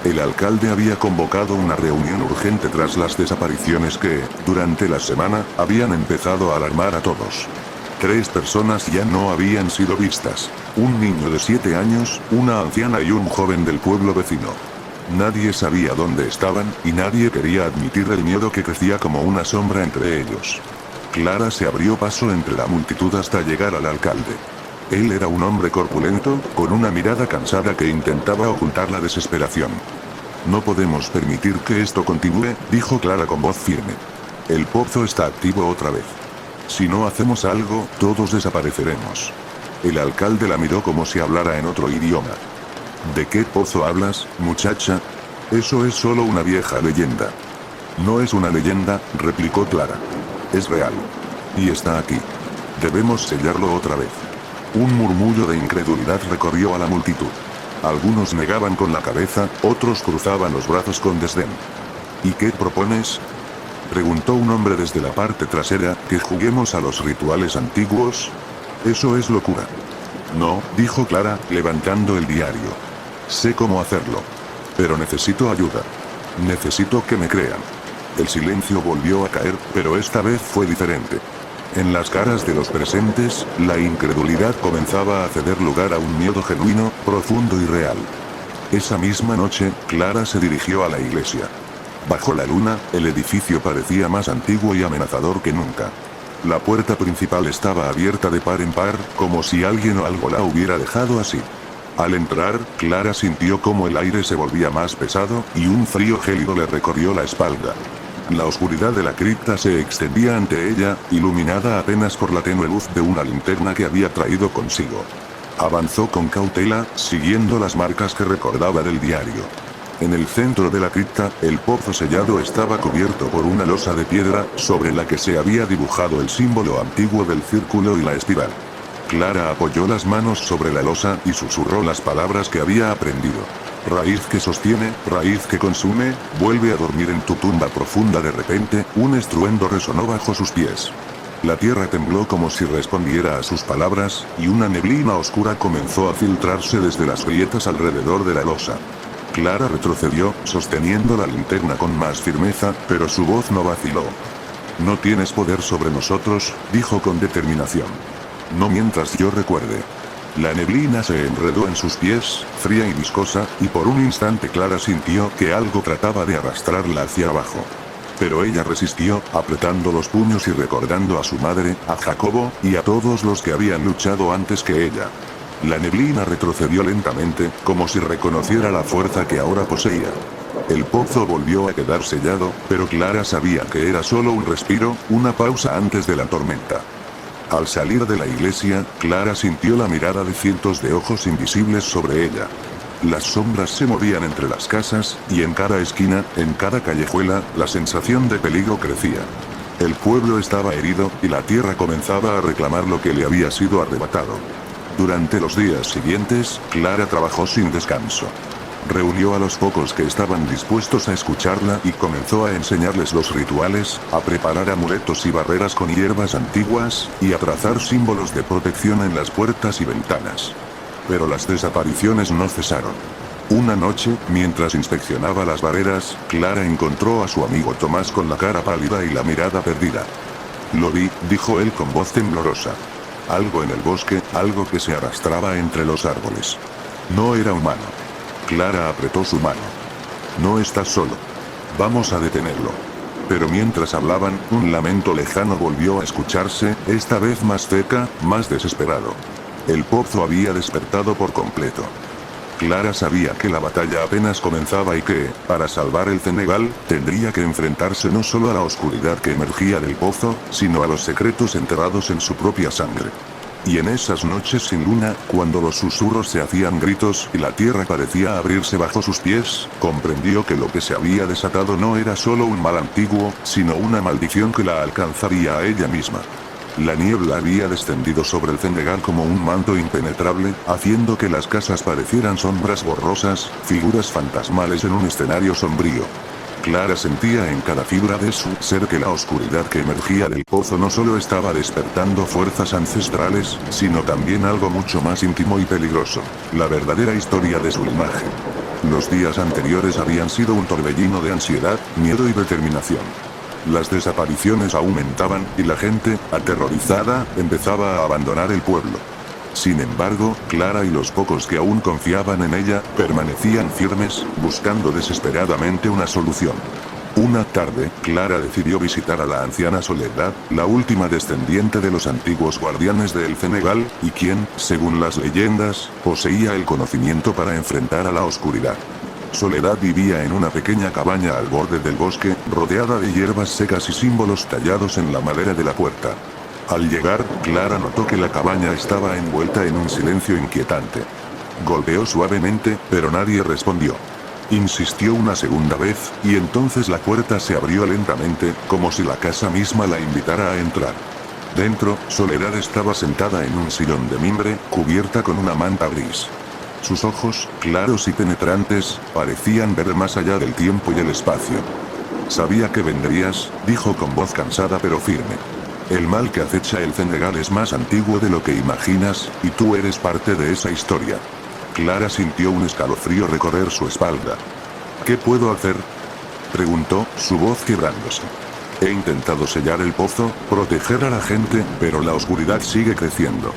El alcalde había convocado una reunión urgente tras las desapariciones que, durante la semana, habían empezado a alarmar a todos. 3 personas ya no habían sido vistas. Un niño de 7 años, una anciana y un joven del pueblo vecino. Nadie sabía dónde estaban, y nadie quería admitir el miedo que crecía como una sombra entre ellos. Clara se abrió paso entre la multitud hasta llegar al alcalde. Él era un hombre corpulento, con una mirada cansada que intentaba ocultar la desesperación. «No podemos permitir que esto continúe», dijo Clara con voz firme. «El pozo está activo otra vez. Si no hacemos algo, todos desapareceremos». El alcalde la miró como si hablara en otro idioma. «¿De qué pozo hablas, muchacha? Eso es solo una vieja leyenda». «No es una leyenda», replicó Clara. «Es real. Y está aquí. Debemos sellarlo otra vez». Un murmullo de incredulidad recorrió a la multitud. Algunos negaban con la cabeza, otros cruzaban los brazos con desdén. «¿Y qué propones?», preguntó un hombre desde la parte trasera. «¿Que juguemos a los rituales antiguos? Eso es locura». «No», dijo Clara, levantando el diario. «Sé cómo hacerlo. Pero necesito ayuda. Necesito que me crean». El silencio volvió a caer, pero esta vez fue diferente. En las caras de los presentes, la incredulidad comenzaba a ceder lugar a un miedo genuino, profundo y real. Esa misma noche, Clara se dirigió a la iglesia. Bajo la luna, el edificio parecía más antiguo y amenazador que nunca. La puerta principal estaba abierta de par en par, como si alguien o algo la hubiera dejado así. Al entrar, Clara sintió como el aire se volvía más pesado, y un frío gélido le recorrió la espalda. La oscuridad de la cripta se extendía ante ella, iluminada apenas por la tenue luz de una linterna que había traído consigo. Avanzó con cautela, siguiendo las marcas que recordaba del diario. En el centro de la cripta, el pozo sellado estaba cubierto por una losa de piedra, sobre la que se había dibujado el símbolo antiguo del círculo y la espiral. Clara apoyó las manos sobre la losa y susurró las palabras que había aprendido. «Raíz que sostiene, raíz que consume, vuelve a dormir en tu tumba profunda». De repente, un estruendo resonó bajo sus pies. La tierra tembló como si respondiera a sus palabras, y una neblina oscura comenzó a filtrarse desde las grietas alrededor de la losa. Clara retrocedió, sosteniendo la linterna con más firmeza, pero su voz no vaciló. «No tienes poder sobre nosotros», dijo con determinación. «No mientras yo recuerde». La neblina se enredó en sus pies, fría y viscosa, y por un instante Clara sintió que algo trataba de arrastrarla hacia abajo. Pero ella resistió, apretando los puños y recordando a su madre, a Jacobo, y a todos los que habían luchado antes que ella. La neblina retrocedió lentamente, como si reconociera la fuerza que ahora poseía. El pozo volvió a quedar sellado, pero Clara sabía que era solo un respiro, una pausa antes de la tormenta. Al salir de la iglesia, Clara sintió la mirada de cientos de ojos invisibles sobre ella. Las sombras se movían entre las casas, y en cada esquina, en cada callejuela, la sensación de peligro crecía. El pueblo estaba herido, y la tierra comenzaba a reclamar lo que le había sido arrebatado. Durante los días siguientes, Clara trabajó sin descanso. Reunió a los pocos que estaban dispuestos a escucharla y comenzó a enseñarles los rituales, a preparar amuletos y barreras con hierbas antiguas, y a trazar símbolos de protección en las puertas y ventanas. Pero las desapariciones no cesaron. Una noche, mientras inspeccionaba las barreras, Clara encontró a su amigo Tomás con la cara pálida y la mirada perdida. «Lo vi», dijo él con voz temblorosa. Algo en el bosque, algo que se arrastraba entre los árboles. No era humano. Clara apretó su mano. «No estás solo. Vamos a detenerlo». Pero mientras hablaban, un lamento lejano volvió a escucharse, esta vez más cerca, más desesperado. El pozo había despertado por completo. Clara sabía que la batalla apenas comenzaba y que, para salvar el Cenegal, tendría que enfrentarse no solo a la oscuridad que emergía del pozo, sino a los secretos enterrados en su propia sangre. Y en esas noches sin luna, cuando los susurros se hacían gritos y la tierra parecía abrirse bajo sus pies, comprendió que lo que se había desatado no era solo un mal antiguo, sino una maldición que la alcanzaría a ella misma. La niebla había descendido sobre el Cenegal como un manto impenetrable, haciendo que las casas parecieran sombras borrosas, figuras fantasmales en un escenario sombrío. Clara sentía en cada fibra de su ser que la oscuridad que emergía del pozo no solo estaba despertando fuerzas ancestrales, sino también algo mucho más íntimo y peligroso, la verdadera historia de su linaje. Los días anteriores habían sido un torbellino de ansiedad, miedo y determinación. Las desapariciones aumentaban, y la gente, aterrorizada, empezaba a abandonar el pueblo. Sin embargo, Clara y los pocos que aún confiaban en ella, permanecían firmes, buscando desesperadamente una solución. Una tarde, Clara decidió visitar a la anciana Soledad, la última descendiente de los antiguos guardianes del Cenegal, y quien, según las leyendas, poseía el conocimiento para enfrentar a la oscuridad. Soledad vivía en una pequeña cabaña al borde del bosque, rodeada de hierbas secas y símbolos tallados en la madera de la puerta. Al llegar, Clara notó que la cabaña estaba envuelta en un silencio inquietante. Golpeó suavemente, pero nadie respondió. Insistió una segunda vez, y entonces la puerta se abrió lentamente, como si la casa misma la invitara a entrar. Dentro, Soledad estaba sentada en un sillón de mimbre, cubierta con una manta gris. Sus ojos, claros y penetrantes, parecían ver más allá del tiempo y el espacio. «Sabía que vendrías», dijo con voz cansada pero firme. «El mal que acecha el Cenegal es más antiguo de lo que imaginas, y tú eres parte de esa historia». Clara sintió un escalofrío recorrer su espalda. «¿Qué puedo hacer?», preguntó, su voz quebrándose. «He intentado sellar el pozo, proteger a la gente, pero la oscuridad sigue creciendo».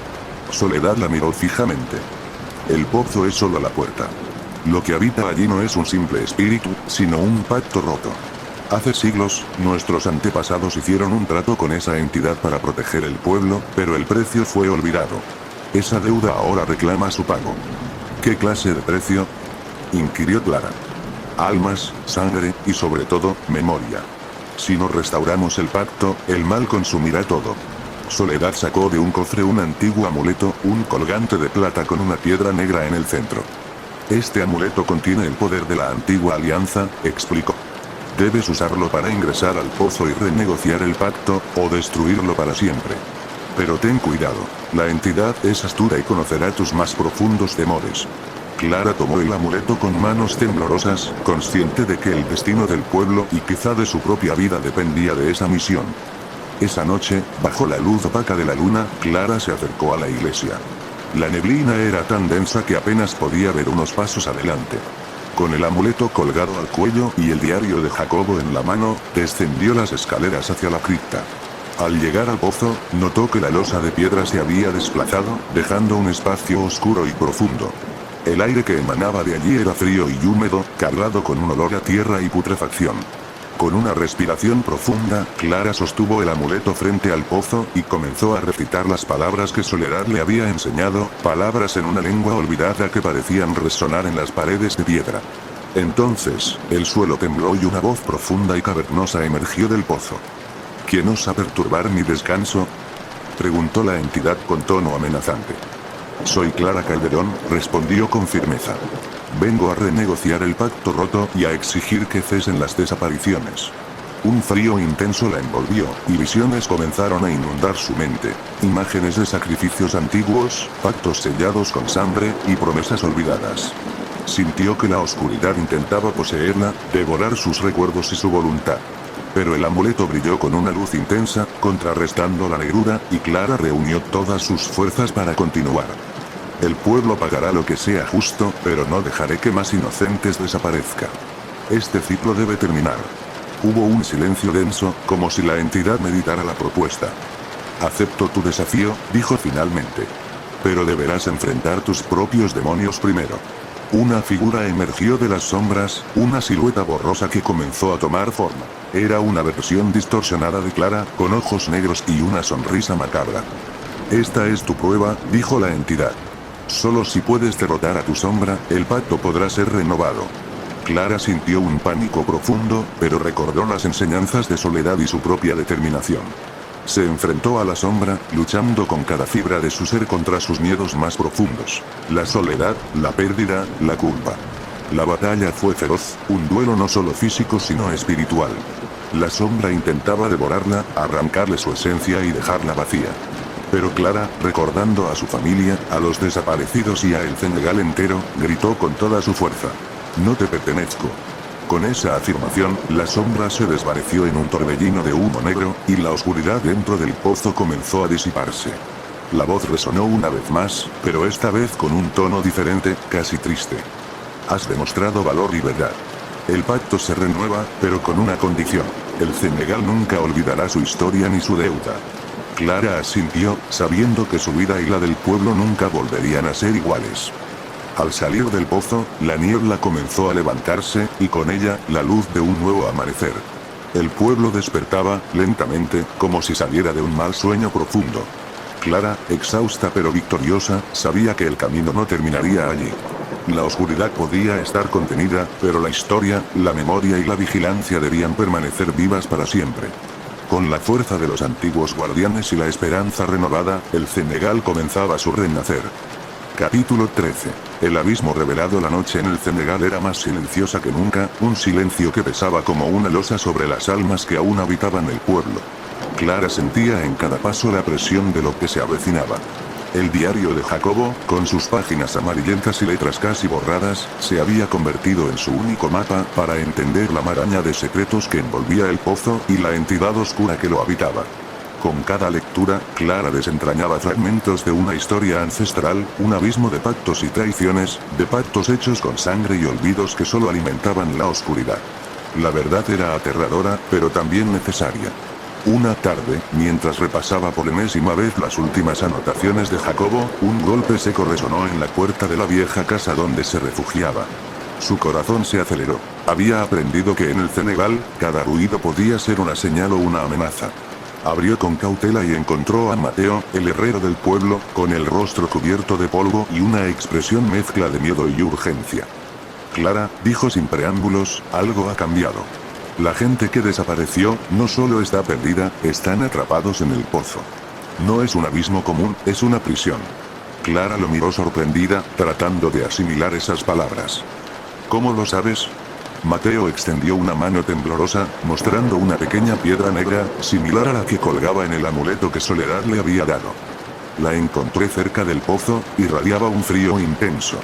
Soledad la miró fijamente. «El pozo es solo la puerta. Lo que habita allí no es un simple espíritu, sino un pacto roto. Hace siglos, nuestros antepasados hicieron un trato con esa entidad para proteger el pueblo, pero el precio fue olvidado. Esa deuda ahora reclama su pago». «¿Qué clase de precio?», inquirió Clara. «Almas, sangre, y sobre todo, memoria. Si no restauramos el pacto, el mal consumirá todo». Soledad sacó de un cofre un antiguo amuleto, un colgante de plata con una piedra negra en el centro. «Este amuleto contiene el poder de la antigua alianza», explicó. «Debes usarlo para ingresar al pozo y renegociar el pacto, o destruirlo para siempre. Pero ten cuidado, la entidad es astuta y conocerá tus más profundos temores». Clara tomó el amuleto con manos temblorosas, consciente de que el destino del pueblo y quizá de su propia vida dependía de esa misión. Esa noche, bajo la luz opaca de la luna, Clara se acercó a la iglesia. La neblina era tan densa que apenas podía ver unos pasos adelante. Con el amuleto colgado al cuello y el diario de Jacobo en la mano, descendió las escaleras hacia la cripta. Al llegar al pozo, notó que la losa de piedra se había desplazado, dejando un espacio oscuro y profundo. El aire que emanaba de allí era frío y húmedo, cargado con un olor a tierra y putrefacción. Con una respiración profunda, Clara sostuvo el amuleto frente al pozo y comenzó a recitar las palabras que Soledad le había enseñado, palabras en una lengua olvidada que parecían resonar en las paredes de piedra. Entonces, el suelo tembló y una voz profunda y cavernosa emergió del pozo. «¿Quién osa perturbar mi descanso?», preguntó la entidad con tono amenazante. «Soy Clara Calderón», respondió con firmeza. «Vengo a renegociar el pacto roto y a exigir que cesen las desapariciones». Un frío intenso la envolvió, y visiones comenzaron a inundar su mente. Imágenes de sacrificios antiguos, pactos sellados con sangre, y promesas olvidadas. Sintió que la oscuridad intentaba poseerla, devorar sus recuerdos y su voluntad. Pero el amuleto brilló con una luz intensa, contrarrestando la negrura, y Clara reunió todas sus fuerzas para continuar. «El pueblo pagará lo que sea justo, pero no dejaré que más inocentes desaparezcan. Este ciclo debe terminar». Hubo un silencio denso, como si la entidad meditara la propuesta. «Acepto tu desafío», dijo finalmente. «Pero deberás enfrentar tus propios demonios primero». Una figura emergió de las sombras, una silueta borrosa que comenzó a tomar forma. Era una versión distorsionada de Clara, con ojos negros y una sonrisa macabra. «Esta es tu prueba», dijo la entidad. Solo si puedes derrotar a tu sombra, el pacto podrá ser renovado. Clara sintió un pánico profundo, pero recordó las enseñanzas de Soledad y su propia determinación. Se enfrentó a la sombra, luchando con cada fibra de su ser contra sus miedos más profundos. La soledad, la pérdida, la culpa. La batalla fue feroz, un duelo no solo físico sino espiritual. La sombra intentaba devorarla, arrancarle su esencia y dejarla vacía. Pero Clara, recordando a su familia, a los desaparecidos y a el Senegal entero, gritó con toda su fuerza: "No te pertenezco". Con esa afirmación, la sombra se desvaneció en un torbellino de humo negro, y la oscuridad dentro del pozo comenzó a disiparse. La voz resonó una vez más, pero esta vez con un tono diferente, casi triste. "Has demostrado valor y verdad. El pacto se renueva, pero con una condición. El Senegal nunca olvidará su historia ni su deuda". Clara asintió, sabiendo que su vida y la del pueblo nunca volverían a ser iguales. Al salir del pozo, la niebla comenzó a levantarse, y con ella, la luz de un nuevo amanecer. El pueblo despertaba, lentamente, como si saliera de un mal sueño profundo. Clara, exhausta pero victoriosa, sabía que el camino no terminaría allí. La oscuridad podía estar contenida, pero la historia, la memoria y la vigilancia debían permanecer vivas para siempre. Con la fuerza de los antiguos guardianes y la esperanza renovada, el Senegal comenzaba su renacer. Capítulo 13. El abismo revelado. La noche en el Senegal era más silenciosa que nunca, un silencio que pesaba como una losa sobre las almas que aún habitaban el pueblo. Clara sentía en cada paso la presión de lo que se avecinaba. El diario de Jacobo, con sus páginas amarillentas y letras casi borradas, se había convertido en su único mapa para entender la maraña de secretos que envolvía el pozo y la entidad oscura que lo habitaba. Con cada lectura, Clara desentrañaba fragmentos de una historia ancestral, un abismo de pactos y traiciones, de pactos hechos con sangre y olvidos que solo alimentaban la oscuridad. La verdad era aterradora, pero también necesaria. Una tarde, mientras repasaba por enésima vez las últimas anotaciones de Jacobo, un golpe seco resonó en la puerta de la vieja casa donde se refugiaba. Su corazón se aceleró. Había aprendido que en el Senegal, cada ruido podía ser una señal o una amenaza. Abrió con cautela y encontró a Mateo, el herrero del pueblo, con el rostro cubierto de polvo y una expresión mezcla de miedo y urgencia. "Clara", dijo sin preámbulos, "algo ha cambiado. La gente que desapareció, no solo está perdida, están atrapados en el pozo. No es un abismo común, es una prisión". Clara lo miró sorprendida, tratando de asimilar esas palabras. "¿Cómo lo sabes?". Mateo extendió una mano temblorosa, mostrando una pequeña piedra negra, similar a la que colgaba en el amuleto que Soledad le había dado. "La encontré cerca del pozo", irradiaba un frío intenso.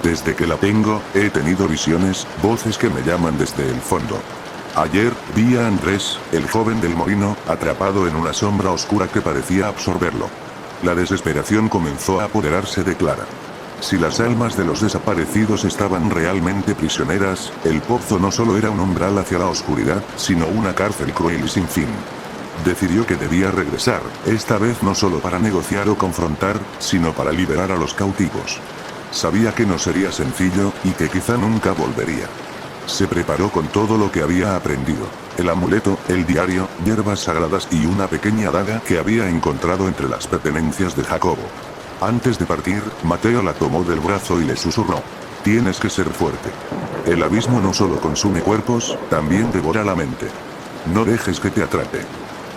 "Desde que la tengo, he tenido visiones, voces que me llaman desde el fondo. Ayer, vi a Andrés, el joven del molino, atrapado en una sombra oscura que parecía absorberlo". La desesperación comenzó a apoderarse de Clara. Si las almas de los desaparecidos estaban realmente prisioneras, el pozo no solo era un umbral hacia la oscuridad, sino una cárcel cruel y sin fin. Decidió que debía regresar, esta vez no solo para negociar o confrontar, sino para liberar a los cautivos. Sabía que no sería sencillo, y que quizá nunca volvería. Se preparó con todo lo que había aprendido: el amuleto, el diario, hierbas sagradas y una pequeña daga que había encontrado entre las pertenencias de Jacobo. Antes de partir, Mateo la tomó del brazo y le susurró: "Tienes que ser fuerte. El abismo no solo consume cuerpos, también devora la mente. No dejes que te atrape".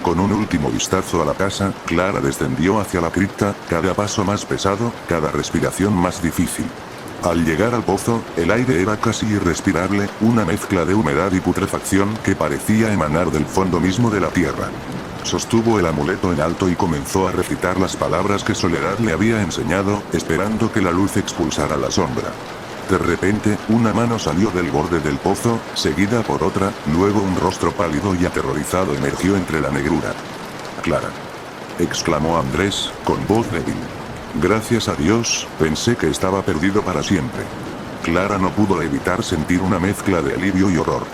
Con un último vistazo a la casa, Clara descendió hacia la cripta, cada paso más pesado, cada respiración más difícil. Al llegar al pozo, el aire era casi irrespirable, una mezcla de humedad y putrefacción que parecía emanar del fondo mismo de la tierra. Sostuvo el amuleto en alto y comenzó a recitar las palabras que Soledad le había enseñado, esperando que la luz expulsara la sombra. De repente, una mano salió del borde del pozo, seguida por otra, luego un rostro pálido y aterrorizado emergió entre la negrura. "Clara", exclamó Andrés, con voz débil. "Gracias a Dios, pensé que estaba perdido para siempre". Clara no pudo evitar sentir una mezcla de alivio y horror.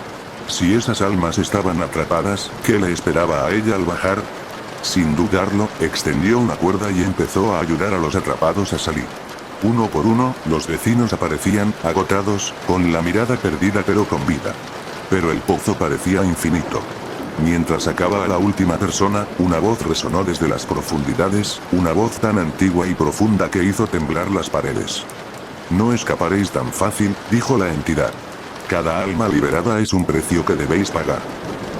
Si esas almas estaban atrapadas, ¿qué le esperaba a ella al bajar? Sin dudarlo, extendió una cuerda y empezó a ayudar a los atrapados a salir. Uno por uno, los vecinos aparecían, agotados, con la mirada perdida pero con vida. Pero el pozo parecía infinito. Mientras sacaba a la última persona, una voz resonó desde las profundidades, una voz tan antigua y profunda que hizo temblar las paredes. No escaparéis tan fácil, dijo la entidad. Cada alma liberada es un precio que debéis pagar.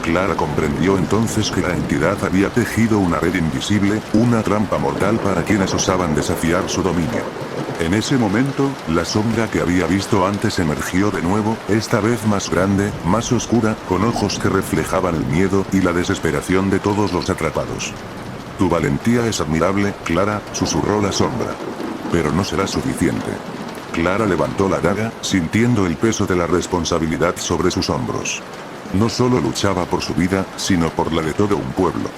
Clara comprendió entonces que la entidad había tejido una red invisible, una trampa mortal para quienes osaban desafiar su dominio. En ese momento, la sombra que había visto antes emergió de nuevo, esta vez más grande, más oscura, con ojos que reflejaban el miedo y la desesperación de todos los atrapados. Tu valentía es admirable, Clara, susurró la sombra. Pero no será suficiente. Clara levantó la daga, sintiendo el peso de la responsabilidad sobre sus hombros. No solo luchaba por su vida, sino por la de todo un pueblo.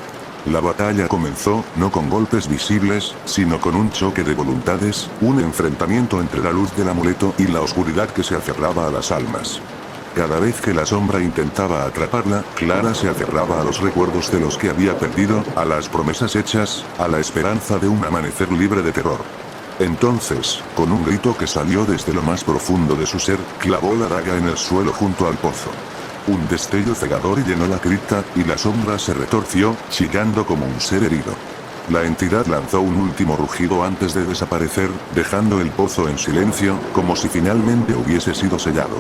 La batalla comenzó, no con golpes visibles, sino con un choque de voluntades, un enfrentamiento entre la luz del amuleto y la oscuridad que se aferraba a las almas. Cada vez que la sombra intentaba atraparla, Clara se aferraba a los recuerdos de los que había perdido, a las promesas hechas, a la esperanza de un amanecer libre de terror. Entonces, con un grito que salió desde lo más profundo de su ser, clavó la daga en el suelo junto al pozo. Un destello cegador llenó la cripta, y la sombra se retorció, chillando como un ser herido. La entidad lanzó un último rugido antes de desaparecer, dejando el pozo en silencio, como si finalmente hubiese sido sellado.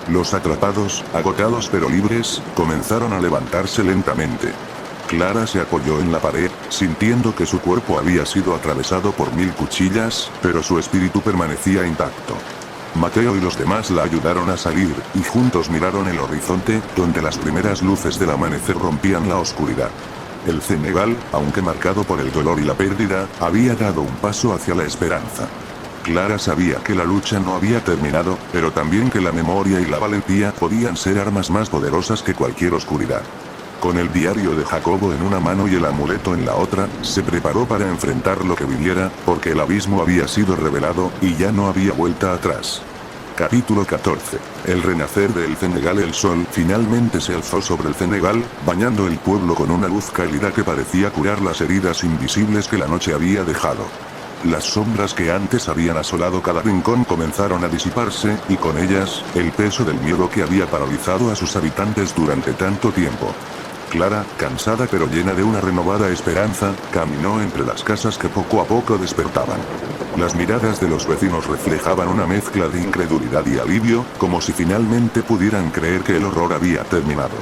Los atrapados, agotados pero libres, comenzaron a levantarse lentamente. Clara se apoyó en la pared, sintiendo que su cuerpo había sido atravesado por 1000 cuchillas, pero su espíritu permanecía intacto. Mateo y los demás la ayudaron a salir, y juntos miraron el horizonte, donde las primeras luces del amanecer rompían la oscuridad. El Cenegal, aunque marcado por el dolor y la pérdida, había dado un paso hacia la esperanza. Clara sabía que la lucha no había terminado, pero también que la memoria y la valentía podían ser armas más poderosas que cualquier oscuridad. Con el diario de Jacobo en una mano y el amuleto en la otra, se preparó para enfrentar lo que viniera, porque el abismo había sido revelado, y ya no había vuelta atrás. Capítulo 14. El renacer del Cenegal. El sol finalmente se alzó sobre el Cenegal, bañando el pueblo con una luz cálida que parecía curar las heridas invisibles que la noche había dejado. Las sombras que antes habían asolado cada rincón comenzaron a disiparse, y con ellas, el peso del miedo que había paralizado a sus habitantes durante tanto tiempo. Clara, cansada pero llena de una renovada esperanza, caminó entre las casas que poco a poco despertaban. Las miradas de los vecinos reflejaban una mezcla de incredulidad y alivio, como si finalmente pudieran creer que el horror había terminado.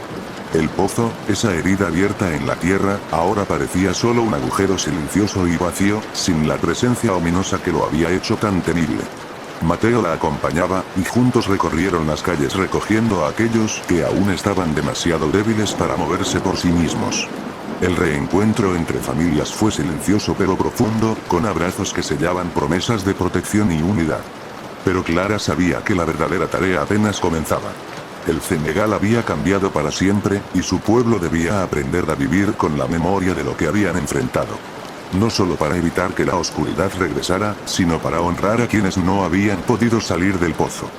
El pozo, esa herida abierta en la tierra, ahora parecía solo un agujero silencioso y vacío, sin la presencia ominosa que lo había hecho tan temible. Mateo la acompañaba, y juntos recorrieron las calles recogiendo a aquellos que aún estaban demasiado débiles para moverse por sí mismos. El reencuentro entre familias fue silencioso pero profundo, con abrazos que sellaban promesas de protección y unidad. Pero Clara sabía que la verdadera tarea apenas comenzaba. El Cenegal había cambiado para siempre, y su pueblo debía aprender a vivir con la memoria de lo que habían enfrentado. No solo para evitar que la oscuridad regresara, sino para honrar a quienes no habían podido salir del pozo.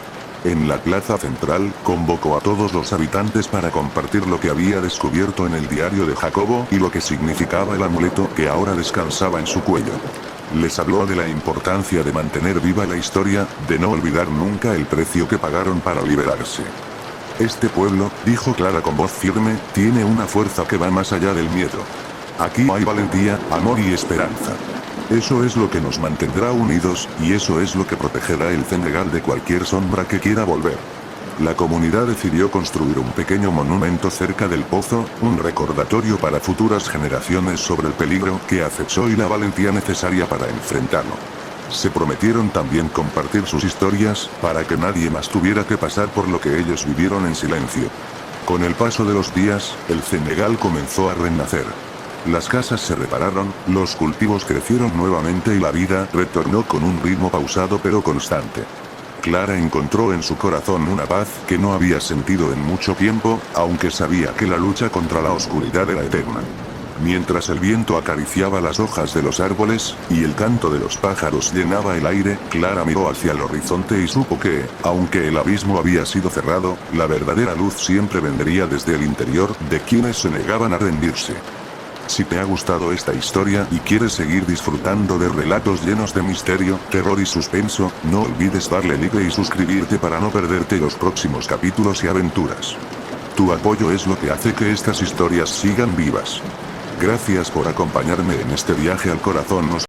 En la plaza central, convocó a todos los habitantes para compartir lo que había descubierto en el diario de Jacobo, y lo que significaba el amuleto que ahora descansaba en su cuello. Les habló de la importancia de mantener viva la historia, de no olvidar nunca el precio que pagaron para liberarse. Este pueblo, dijo Clara con voz firme, tiene una fuerza que va más allá del miedo. Aquí hay valentía, amor y esperanza. Eso es lo que nos mantendrá unidos, y eso es lo que protegerá el Cenegal de cualquier sombra que quiera volver. La comunidad decidió construir un pequeño monumento cerca del pozo, un recordatorio para futuras generaciones sobre el peligro que acechó y la valentía necesaria para enfrentarlo. Se prometieron también compartir sus historias, para que nadie más tuviera que pasar por lo que ellos vivieron en silencio. Con el paso de los días, el Cenegal comenzó a renacer. Las casas se repararon, los cultivos crecieron nuevamente y la vida retornó con un ritmo pausado pero constante. Clara encontró en su corazón una paz que no había sentido en mucho tiempo, aunque sabía que la lucha contra la oscuridad era eterna. Mientras el viento acariciaba las hojas de los árboles, y el canto de los pájaros llenaba el aire, Clara miró hacia el horizonte y supo que, aunque el abismo había sido cerrado, la verdadera luz siempre vendría desde el interior de quienes se negaban a rendirse. Si te ha gustado esta historia y quieres seguir disfrutando de relatos llenos de misterio, terror y suspenso, no olvides darle like y suscribirte para no perderte los próximos capítulos y aventuras. Tu apoyo es lo que hace que estas historias sigan vivas. Gracias por acompañarme en este viaje al corazón. Nos